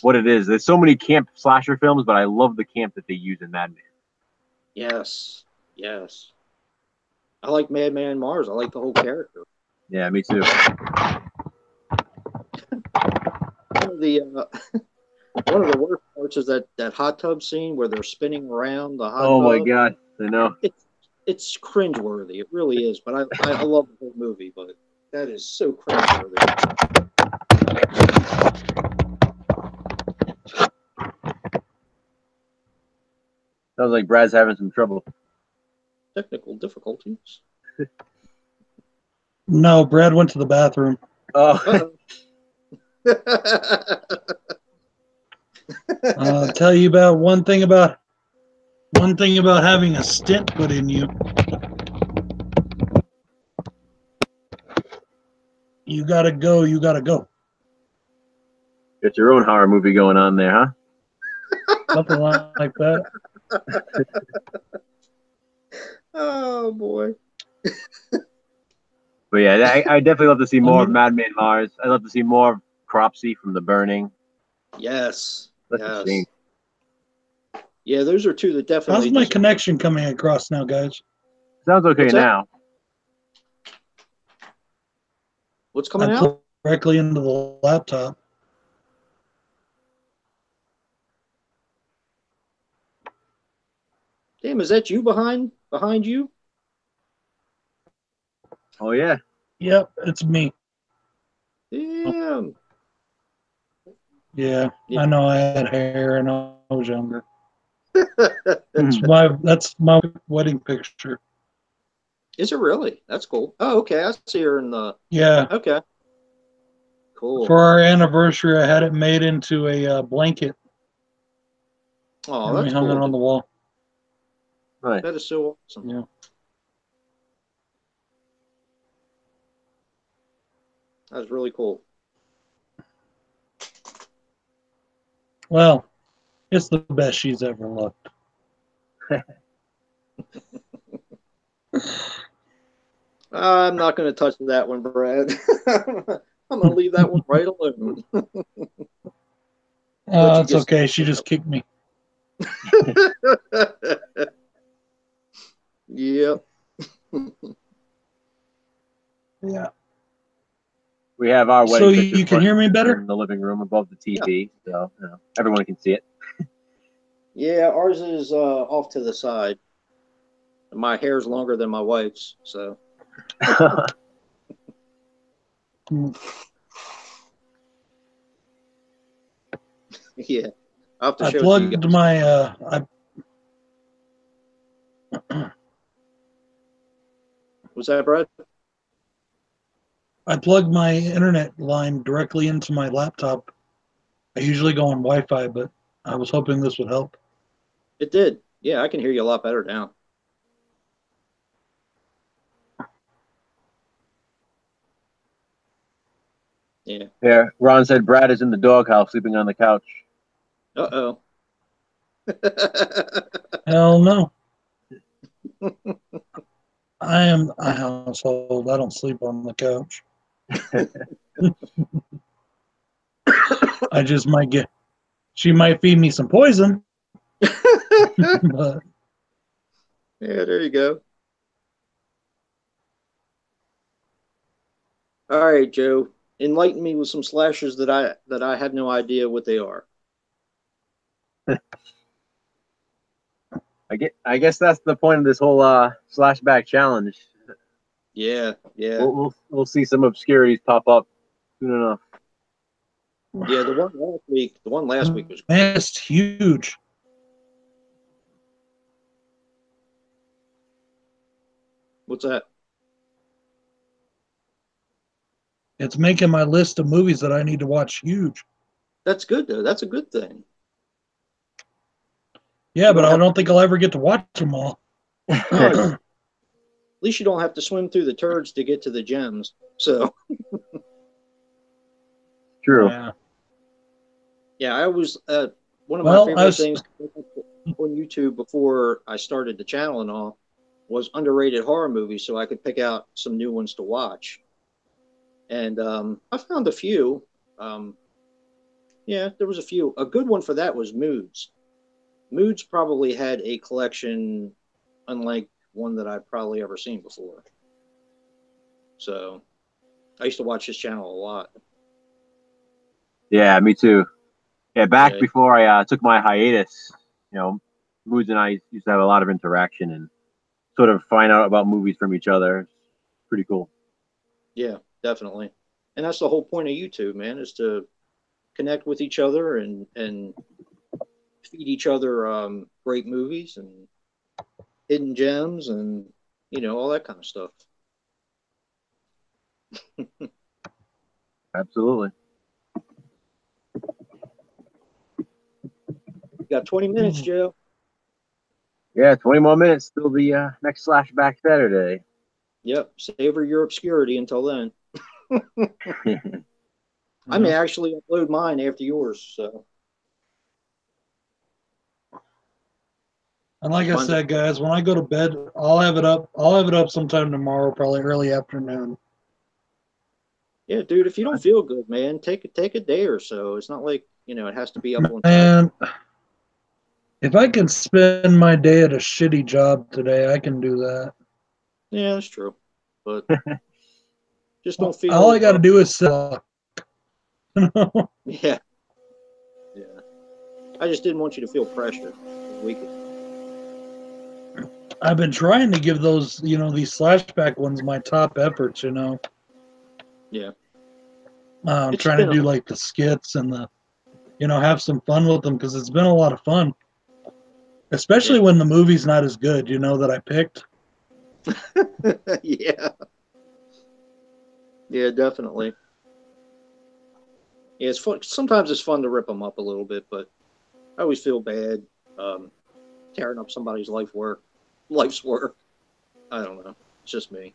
what it is. There's so many camp slasher films, but I love the camp that they use in Madman. Yes, yes. I like Madman Mars. I like the whole character. Yeah, me too. One of the worst parts is that hot tub scene where they're spinning around the hot tub. Oh my god, I know. it's cringeworthy. It really is. But I love the whole movie. But that is so cringeworthy. Sounds like Brad's having some trouble. Technical difficulties. No, Brad went to the bathroom. Oh, I'll tell you about one thing about having a stent put in you. You gotta go. You gotta go. got your own horror movie going on there, huh? Something like that. Oh boy. But yeah, I definitely love to see more of Madman Mars. I love to see more of Cropsy from The Burning. Yes. That's a shame. Yeah, those are two that definitely. How's my connection coming across now, guys? Sounds okay now. What's coming I out? plugged directly into the laptop. Damn, is that you behind you? Oh yeah. Yep, it's me. Damn. Yeah, Yeah. I know I had hair and I was younger. That's my wedding picture. Is it really? That's cool. Oh, okay. I see her in the. Yeah. Okay. Cool. For our anniversary, I had it made into a blanket. Oh, and that's we hung cool. it on the wall. Right. That is so awesome. Yeah. That's really cool. Well, it's the best she's ever looked. I'm not going to touch that one, Brad. I'm going to leave that one right alone. It's okay. She just kicked me. Yep. Yeah. We have our wedding So pictures you can hear me better? in the living room above the TV, so everyone can see it. Yeah, ours is off to the side. My hair's longer than my wife's, so. Yeah, I'll have to show it to you guys. What's that, Brad? I plugged my internet line directly into my laptop. I usually go on Wi-Fi, but I was hoping this would help. It did. Yeah, I can hear you a lot better now. Yeah. Yeah. Ron said Brad is in the doghouse sleeping on the couch. Uh-oh. Hell no. I am a household. I don't sleep on the couch. I just might get. She might feed me some poison. But yeah, there you go. All right, Joe. Enlighten me with some slashers that I have no idea what they are. I guess that's the point of this whole slashback challenge. Yeah, yeah. We'll see some obscurities pop up soon enough. Yeah, the one last week was it's huge. What's that? It's making my list of movies that I need to watch huge. That's good though. That's a good thing. Yeah, but I don't think I'll ever get to watch them all. At least you don't have to swim through the turds to get to the gems. So True. Yeah, I was one of my favorite things on YouTube before I started the channel and all was underrated horror movies, so I could pick out some new ones to watch. And I found a few. Yeah, there was a few. A good one for that was Moods. Moods probably had a collection unlike one that I've probably ever seen before. So I used to watch his channel a lot. Yeah, me too. Yeah, back before I took my hiatus, Moods and I used to have a lot of interaction, and sort of find out about movies from each other. It's pretty cool. Yeah, definitely. And that's the whole point of YouTube, man, is to connect with each other and feed each other great movies and hidden gems and all that kind of stuff. Absolutely. You got 20 minutes, Joe. Yeah, 20 more minutes till the next Slashback Saturday. Yep, savor your obscurity until then. I may actually upload mine after yours. So. And like I said, guys, when I go to bed, I'll have it up. I'll have it up sometime tomorrow, probably early afternoon. Yeah, dude, if you don't feel good, man, take a day or so. It's not like it has to be up on time. And if I can spend my day at a shitty job today, I can do that. Yeah, that's true. But just don't feel. All I got to do is suck. Yeah. Yeah. I just didn't want you to feel pressure this weekend. I've been trying to give those, these Slashback ones my top efforts, Yeah. I'm trying to do like the skits and the, have some fun with them because it's been a lot of fun. Especially when the movie's not as good, that I picked. Yeah. Yeah, definitely. Yeah, it's fun. Sometimes it's fun to rip them up a little bit, but I always feel bad tearing up somebody's life's work. I don't know. It's just me.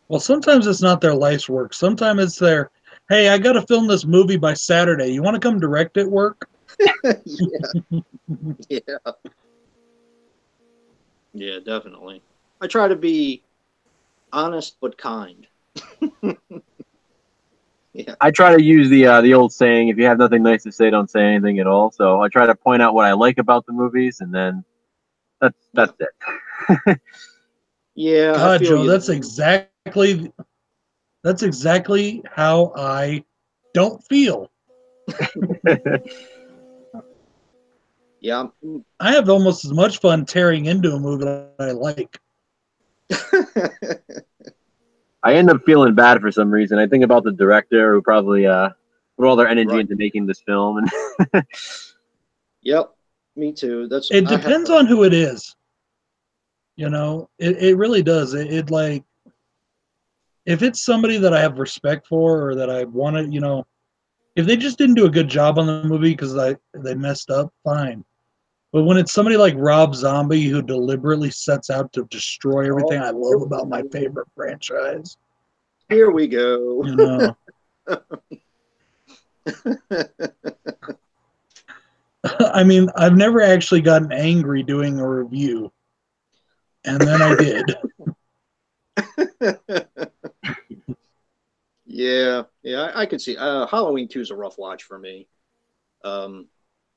Well, sometimes it's not their life's work. Sometimes it's their, hey, I got to film this movie by Saturday. You want to come direct it work? Yeah. Yeah. Yeah, definitely. I try to be honest but kind. Yeah. I try to use the old saying, if you have nothing nice to say, don't say anything at all. So I try to point out what I like about the movies, and then that's it. Yeah, God, Joe, that's exactly how I don't feel. Yeah. I have almost as much fun tearing into a movie that I like. I end up feeling bad for some reason. I think about the director who probably put all their energy into making this film. And yep, me too. It depends on who it is. It really does. It like, if it's somebody that I have respect for or that I want to, if they just didn't do a good job on the movie because they messed up, fine. But when it's somebody like Rob Zombie who deliberately sets out to destroy everything I love about my favorite franchise. Here we go. I mean, I've never actually gotten angry doing a review. And then I did. Yeah, I could see. Halloween 2 is a rough watch for me.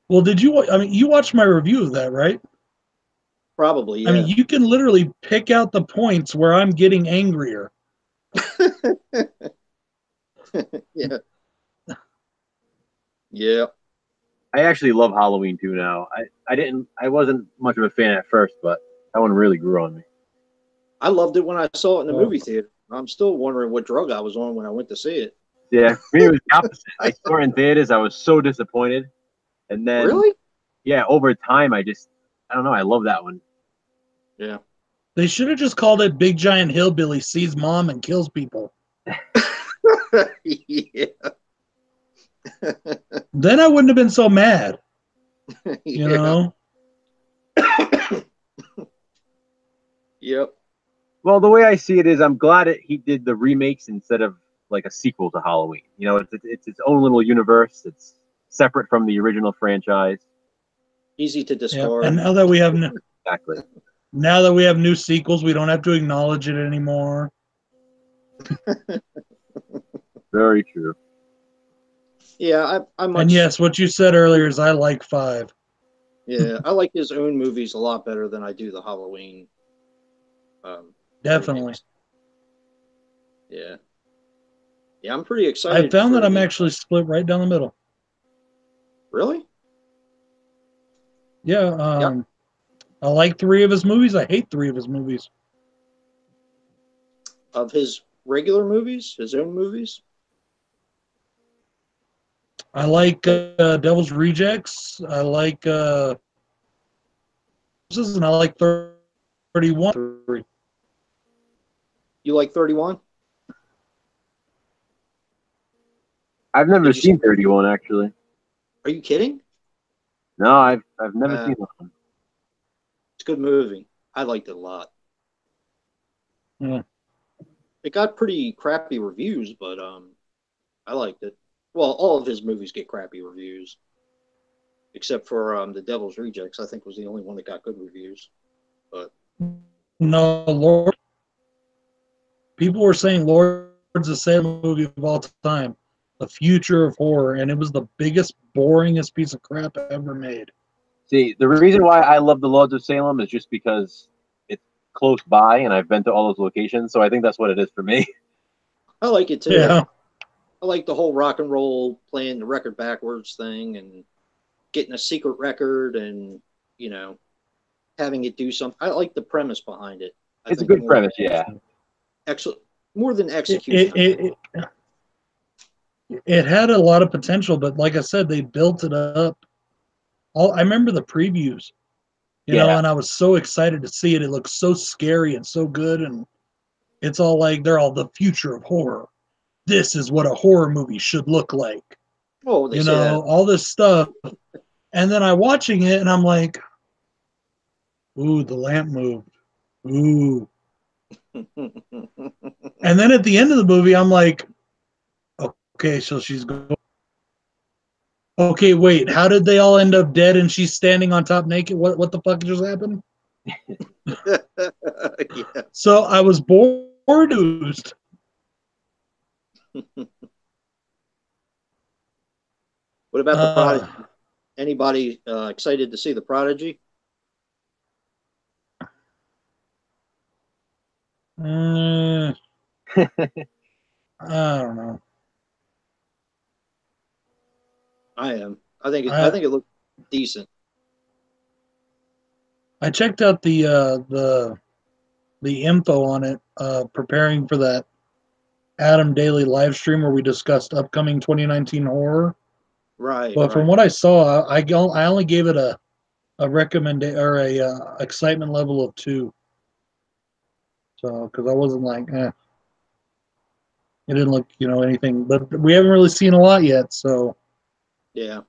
Well, you watched my review of that, right? Probably, yeah. I mean, you can literally pick out the points where I'm getting angrier. Yeah. Yeah. I actually love Halloween 2 now. I wasn't much of a fan at first, but that one really grew on me. I loved it when I saw it in the movie theater. I'm still wondering what drug I was on when I went to see it. Yeah, for me it was the opposite. I saw it in theaters. I was so disappointed. And then, really? Yeah, over time, I don't know. I love that one. Yeah. They should have just called it Big Giant Hillbilly Sees Mom and Kills People. Yeah. Then I wouldn't have been so mad. You know? Yep. Well, the way I see it is I'm glad he did the remakes instead of like a sequel to Halloween. It's its own little universe. It's separate from the original franchise. Easy to discard. Yeah. And now that we have exactly. Now that we have new sequels, we don't have to acknowledge it anymore. Very true. Yeah, And yes, what you said earlier is I like 5. Yeah, I like his own movies a lot better than I do the Halloween. Definitely. Remakes. Yeah. Yeah, I'm pretty excited. I found that I'm actually split right down the middle. Really? Yeah. I like 3 of his movies. I hate 3 of his movies. Of his regular movies, his own movies. I like Devil's Rejects. I like and I like 31. You like 31? I've never Did you seen see- 31 actually. Are you kidding? No, I've never seen that one. It's a good movie. I liked it a lot. Yeah. It got pretty crappy reviews, but I liked it. Well, all of his movies get crappy reviews, except for The Devil's Rejects. I think was the only one that got good reviews. But No, Lord. People were saying Lord's the Salem movie of all time, the future of horror, and it was the biggest, boringest piece of crap ever made. See, the reason why I love the Lords of Salem is just because it's close by and I've been to all those locations. So I think that's what it is for me. I like it too. Yeah. I like the whole rock and roll playing the record backwards thing and getting a secret record and, you know, having it do something. I like the premise behind it. It's a good premise, yeah. Excellent. More than execution. It had a lot of potential, but like I said, they built it up. I remember the previews, you know, and I was so excited to see it. It looked so scary and so good, and it's all like they're all the future of horror. This is what a horror movie should look like. Oh, they you say know, that. all this stuff. And then I'm watching it and I'm like, ooh, the lamp moved. Ooh. And then at the end of the movie, I'm like, okay, so she's going. Okay, wait, how did they all end up dead and she's standing on top naked? What the fuck just happened? Yeah. So I was bored. What about the Prodigy? Anybody excited to see the Prodigy? I don't know. I am. I think it looked decent. I checked out the info on it, preparing for that Adam Daily live stream where we discussed upcoming 2019 horror. Right. But from what I saw, I only gave it a recommendation or a excitement level of 2. So because I wasn't like, it didn't look, anything. But we haven't really seen a lot yet. So yeah.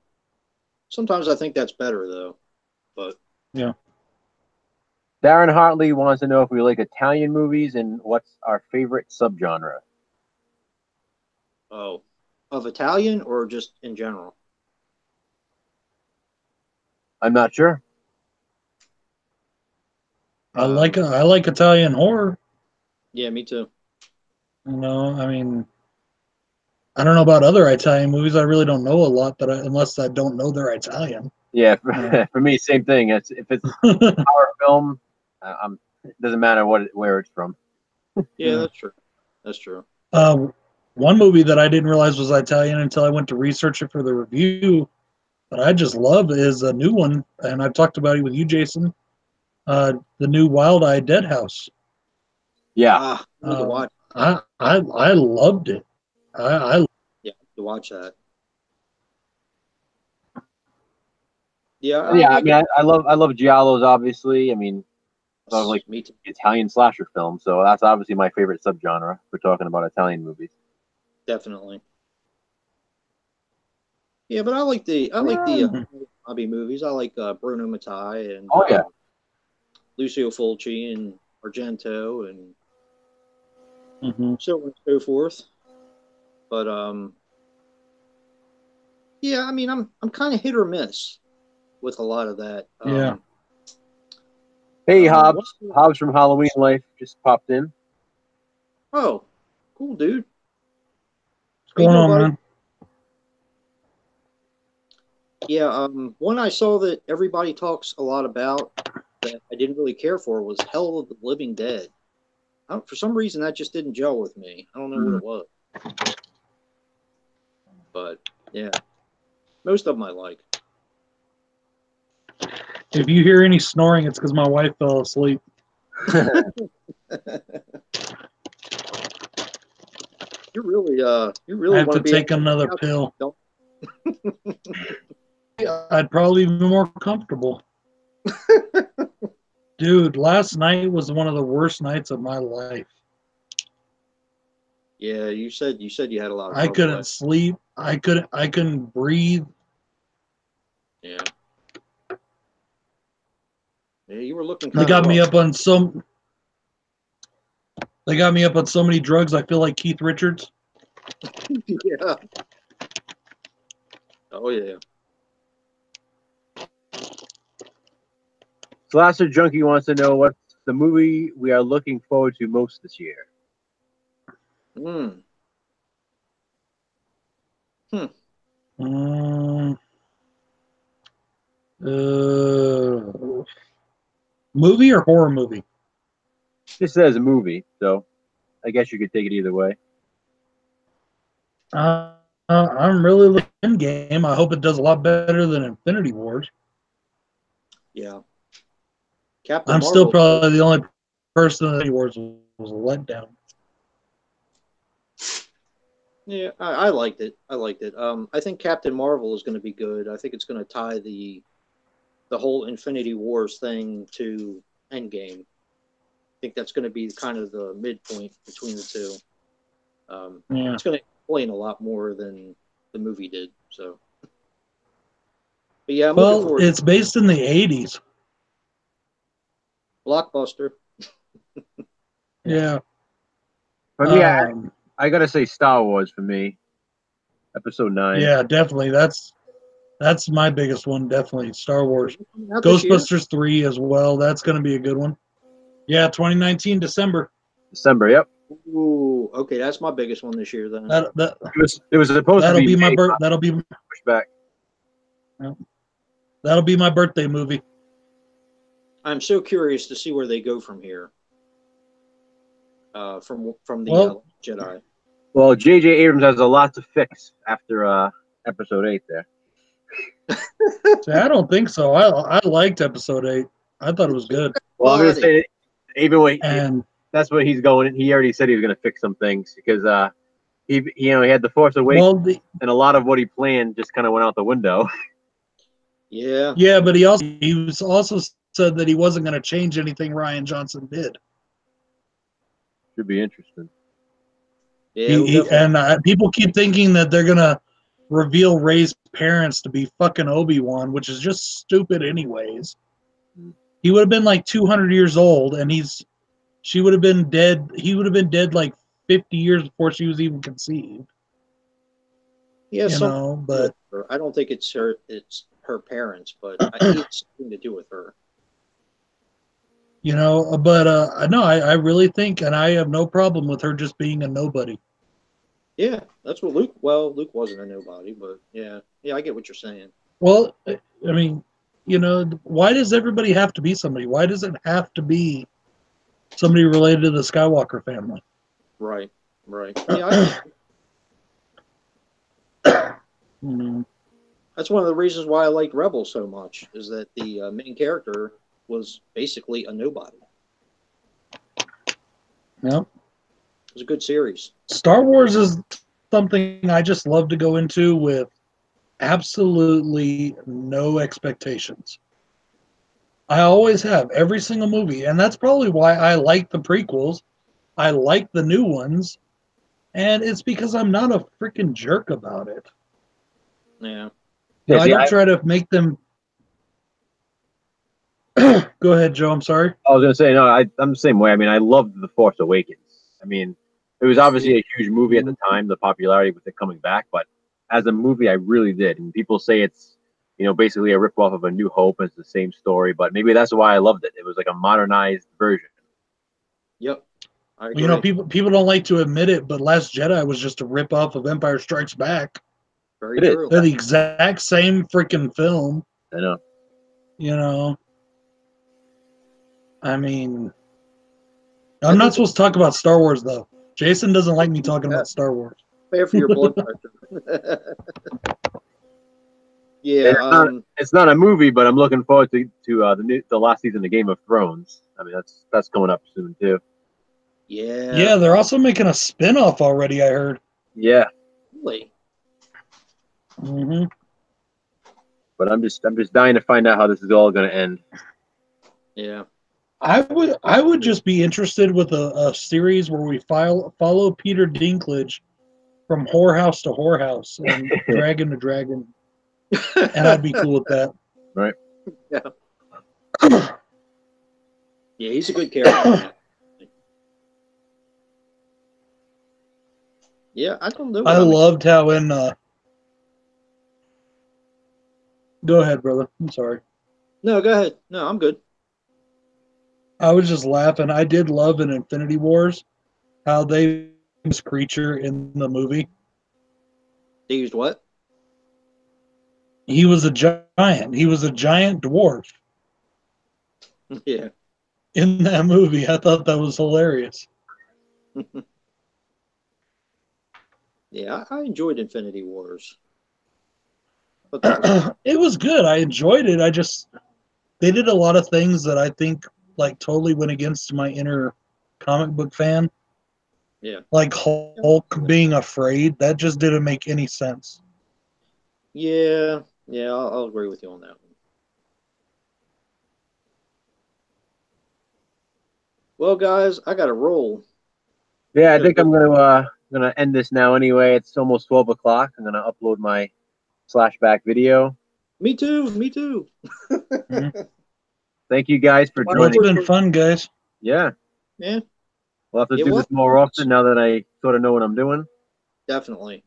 Sometimes I think that's better though. But yeah. Darren Hartley wants to know if we like Italian movies and what's our favorite subgenre. Oh, of Italian or just in general? I'm not sure. I like Italian horror. Yeah, me too. I mean, I don't know about other Italian movies. I really don't know a lot unless I don't know they're Italian. Yeah, for me, same thing. If it's a horror film, it doesn't matter where it's from. Yeah, that's true. That's true. One movie that I didn't realize was Italian until I went to research it for the review, but I just love is a new one, and I've talked about it with you, Jason. The new Wild Eye Dead House. Yeah, I need to watch. I loved it. I to watch that. Yeah, I mean, I love giallos. Obviously, I mean, I like me too. Italian slasher film, so that's obviously my favorite subgenre. We're talking about Italian movies. Definitely. Yeah, but I like the hobby movies. I like Bruno Mattei and Lucio Fulci and Argento and so on and so forth. But yeah, I mean, I'm kind of hit or miss with a lot of that. Yeah. Hey, Hobbs from Halloween Life just popped in. Oh, cool, dude. What's going on, man? Yeah, one I saw that everybody talks a lot about that I didn't really care for was Hell of the Living Dead. For some reason, that just didn't gel with me. I don't know what it was. But, yeah. Most of them I like. If you hear any snoring, it's because my wife fell asleep. You really I have want to to be take another pill. I'd probably be more comfortable. Dude, last night was one of the worst nights of my life. Yeah, you said you had a lot of I trouble couldn't sleep. I couldn't breathe. Yeah. Yeah, you were looking They kind of got me rough. up on some. They got me up on so many drugs. I feel like Keith Richards. Yeah. Oh yeah. Slasher Junkie wants to know what's the movie we are looking forward to most this year. Hmm. Movie or horror movie? This says a movie, so I guess you could take it either way. I'm really looking at Endgame. I hope it does a lot better than Infinity Wars. Yeah. Captain I'm Marvel. still probably the only person that Infinity Wars was a letdown. Yeah, I liked it. I liked it. I think Captain Marvel is going to be good. I think it's going to tie the whole Infinity Wars thing to Endgame. I think that's going to be kind of the midpoint between the two. Yeah. It's going to explain a lot more than the movie did. So, but yeah, I'm looking Well, forward. it's based in the 80s. Blockbuster. Yeah. For me, I gotta say Star Wars for me. Episode 9. Yeah, definitely. That's my biggest one. Definitely Star Wars. Out this year? Ghostbusters 3 as well. That's going to be a good one. Yeah, 2019 December. December, yep. Ooh, okay, that's my biggest one this year then. It was supposed to that'll be my May, birth. That'll be pushed back. That'll be my birthday movie. I'm so curious to see where they go from here. From the Jedi. Well, J.J. Abrams has a lot to fix after episode 8 there. See, I don't think so. I liked episode 8. I thought it was good. Well, I'm gonna say even when and that's what he's going. He already said he was gonna fix some things because he had the Force Awakens and a lot of what he planned just kind of went out the window. Yeah. Yeah, but he also said that he wasn't going to change anything Rian Johnson did. Should be interesting. Yeah, people keep thinking that they're going to reveal Rey's parents to be fucking Obi-Wan, which is just stupid anyways. He would have been like 200 years old, and she would have been dead. He would have been dead like 50 years before she was even conceived. Yeah, but I don't think it's her parents, but it's something to do with her. But no, I really think, and I have no problem with her just being a nobody. Yeah, that's what Luke. Well, Luke wasn't a nobody, but yeah, I get what you're saying. Well, I mean, why does everybody have to be somebody? Why does it have to be somebody related to the Skywalker family? Right. Yeah, That's one of the reasons why I liked Rebels so much, is that the main character was basically a nobody. Yep. It was a good series. Star Wars is something I just love to go into with absolutely no expectations. I always have, every single movie, and that's probably why I like the prequels. I like the new ones, and it's because I'm not a freaking jerk about it. Yeah. I don't try to make them. Go ahead, Joe. I'm sorry. I was gonna say no. I'm the same way. I mean, I loved The Force Awakens. I mean, it was obviously a huge movie at the time, the popularity with it coming back. But as a movie, I really did. And people say it's, basically a ripoff of A New Hope. It's the same story, but maybe that's why I loved it. It was like a modernized version. Yep. I agree. People don't like to admit it, but Last Jedi was just a ripoff of Empire Strikes Back. Very true. They're the exact same freaking film. I know. I mean, I'm not supposed to talk about Star Wars, though. Jason doesn't like me talking about Star Wars. Fair for your blood pressure. Yeah. it's not a movie, but I'm looking forward to the last season of Game of Thrones. I mean, that's coming up soon too. Yeah. Yeah, they're also making a spin-off already, I heard. Yeah, Really? Mm-hmm. but I'm just dying to find out how this is all going to end. Yeah. I would just be interested with a series where we follow Peter Dinklage from whorehouse to whorehouse and dragon to dragon, and I'd be cool with that. Right. Yeah. Yeah, he's a good character. Yeah, I don't know. I loved how in. Go ahead, brother. I'm sorry. No, go ahead. No, I'm good. I was just laughing. I did love in Infinity Wars how they this creature in the movie. They used what? He was a giant. He was a giant dwarf Yeah. in that movie. I thought that was hilarious. Yeah, I enjoyed Infinity Wars. But that was It was good. I enjoyed it. They did a lot of things that I think like totally went against my inner comic book fan. yeah. Like Hulk being afraid. That just didn't make any sense. Yeah, I'll agree with you on that one. Well, guys, I got to roll. Yeah, I think I'm gonna end this now anyway. It's almost 12 o'clock. I'm gonna upload my flashback video. Me too. Me too. Mm-hmm. Thank you guys for Well, it's joining. been fun, guys. Yeah, Yeah, we'll have to Yeah, do well- this more often now that I sort of know what I'm doing. definitely.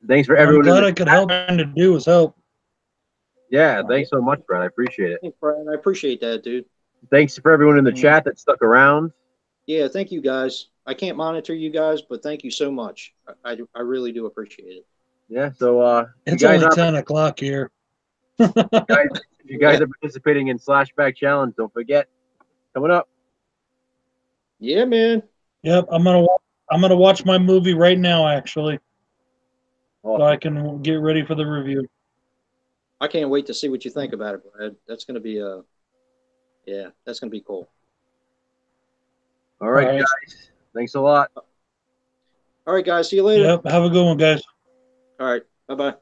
Thanks for I'm everyone. glad I could help. Trying to do is help. Yeah, thanks so much, Brad. I appreciate it. Thanks, Brian. I appreciate that, dude. Thanks for everyone in the chat that stuck around. Yeah, thank you, guys. I can't monitor you guys, but thank you so much. I really do appreciate it. Yeah, so It's only 10 o'clock here. if you guys are participating in Slashback Challenge, don't forget, coming up. Yeah, man. Yep, I'm gonna watch my movie right now, actually, so Awesome. I can get ready for the review. I can't wait to see what you think about it, Brad. That's gonna be that's gonna be cool. All right, All right. guys. Thanks a lot. All right, guys. See you later. Yep, have a good one, guys. All right. Bye bye.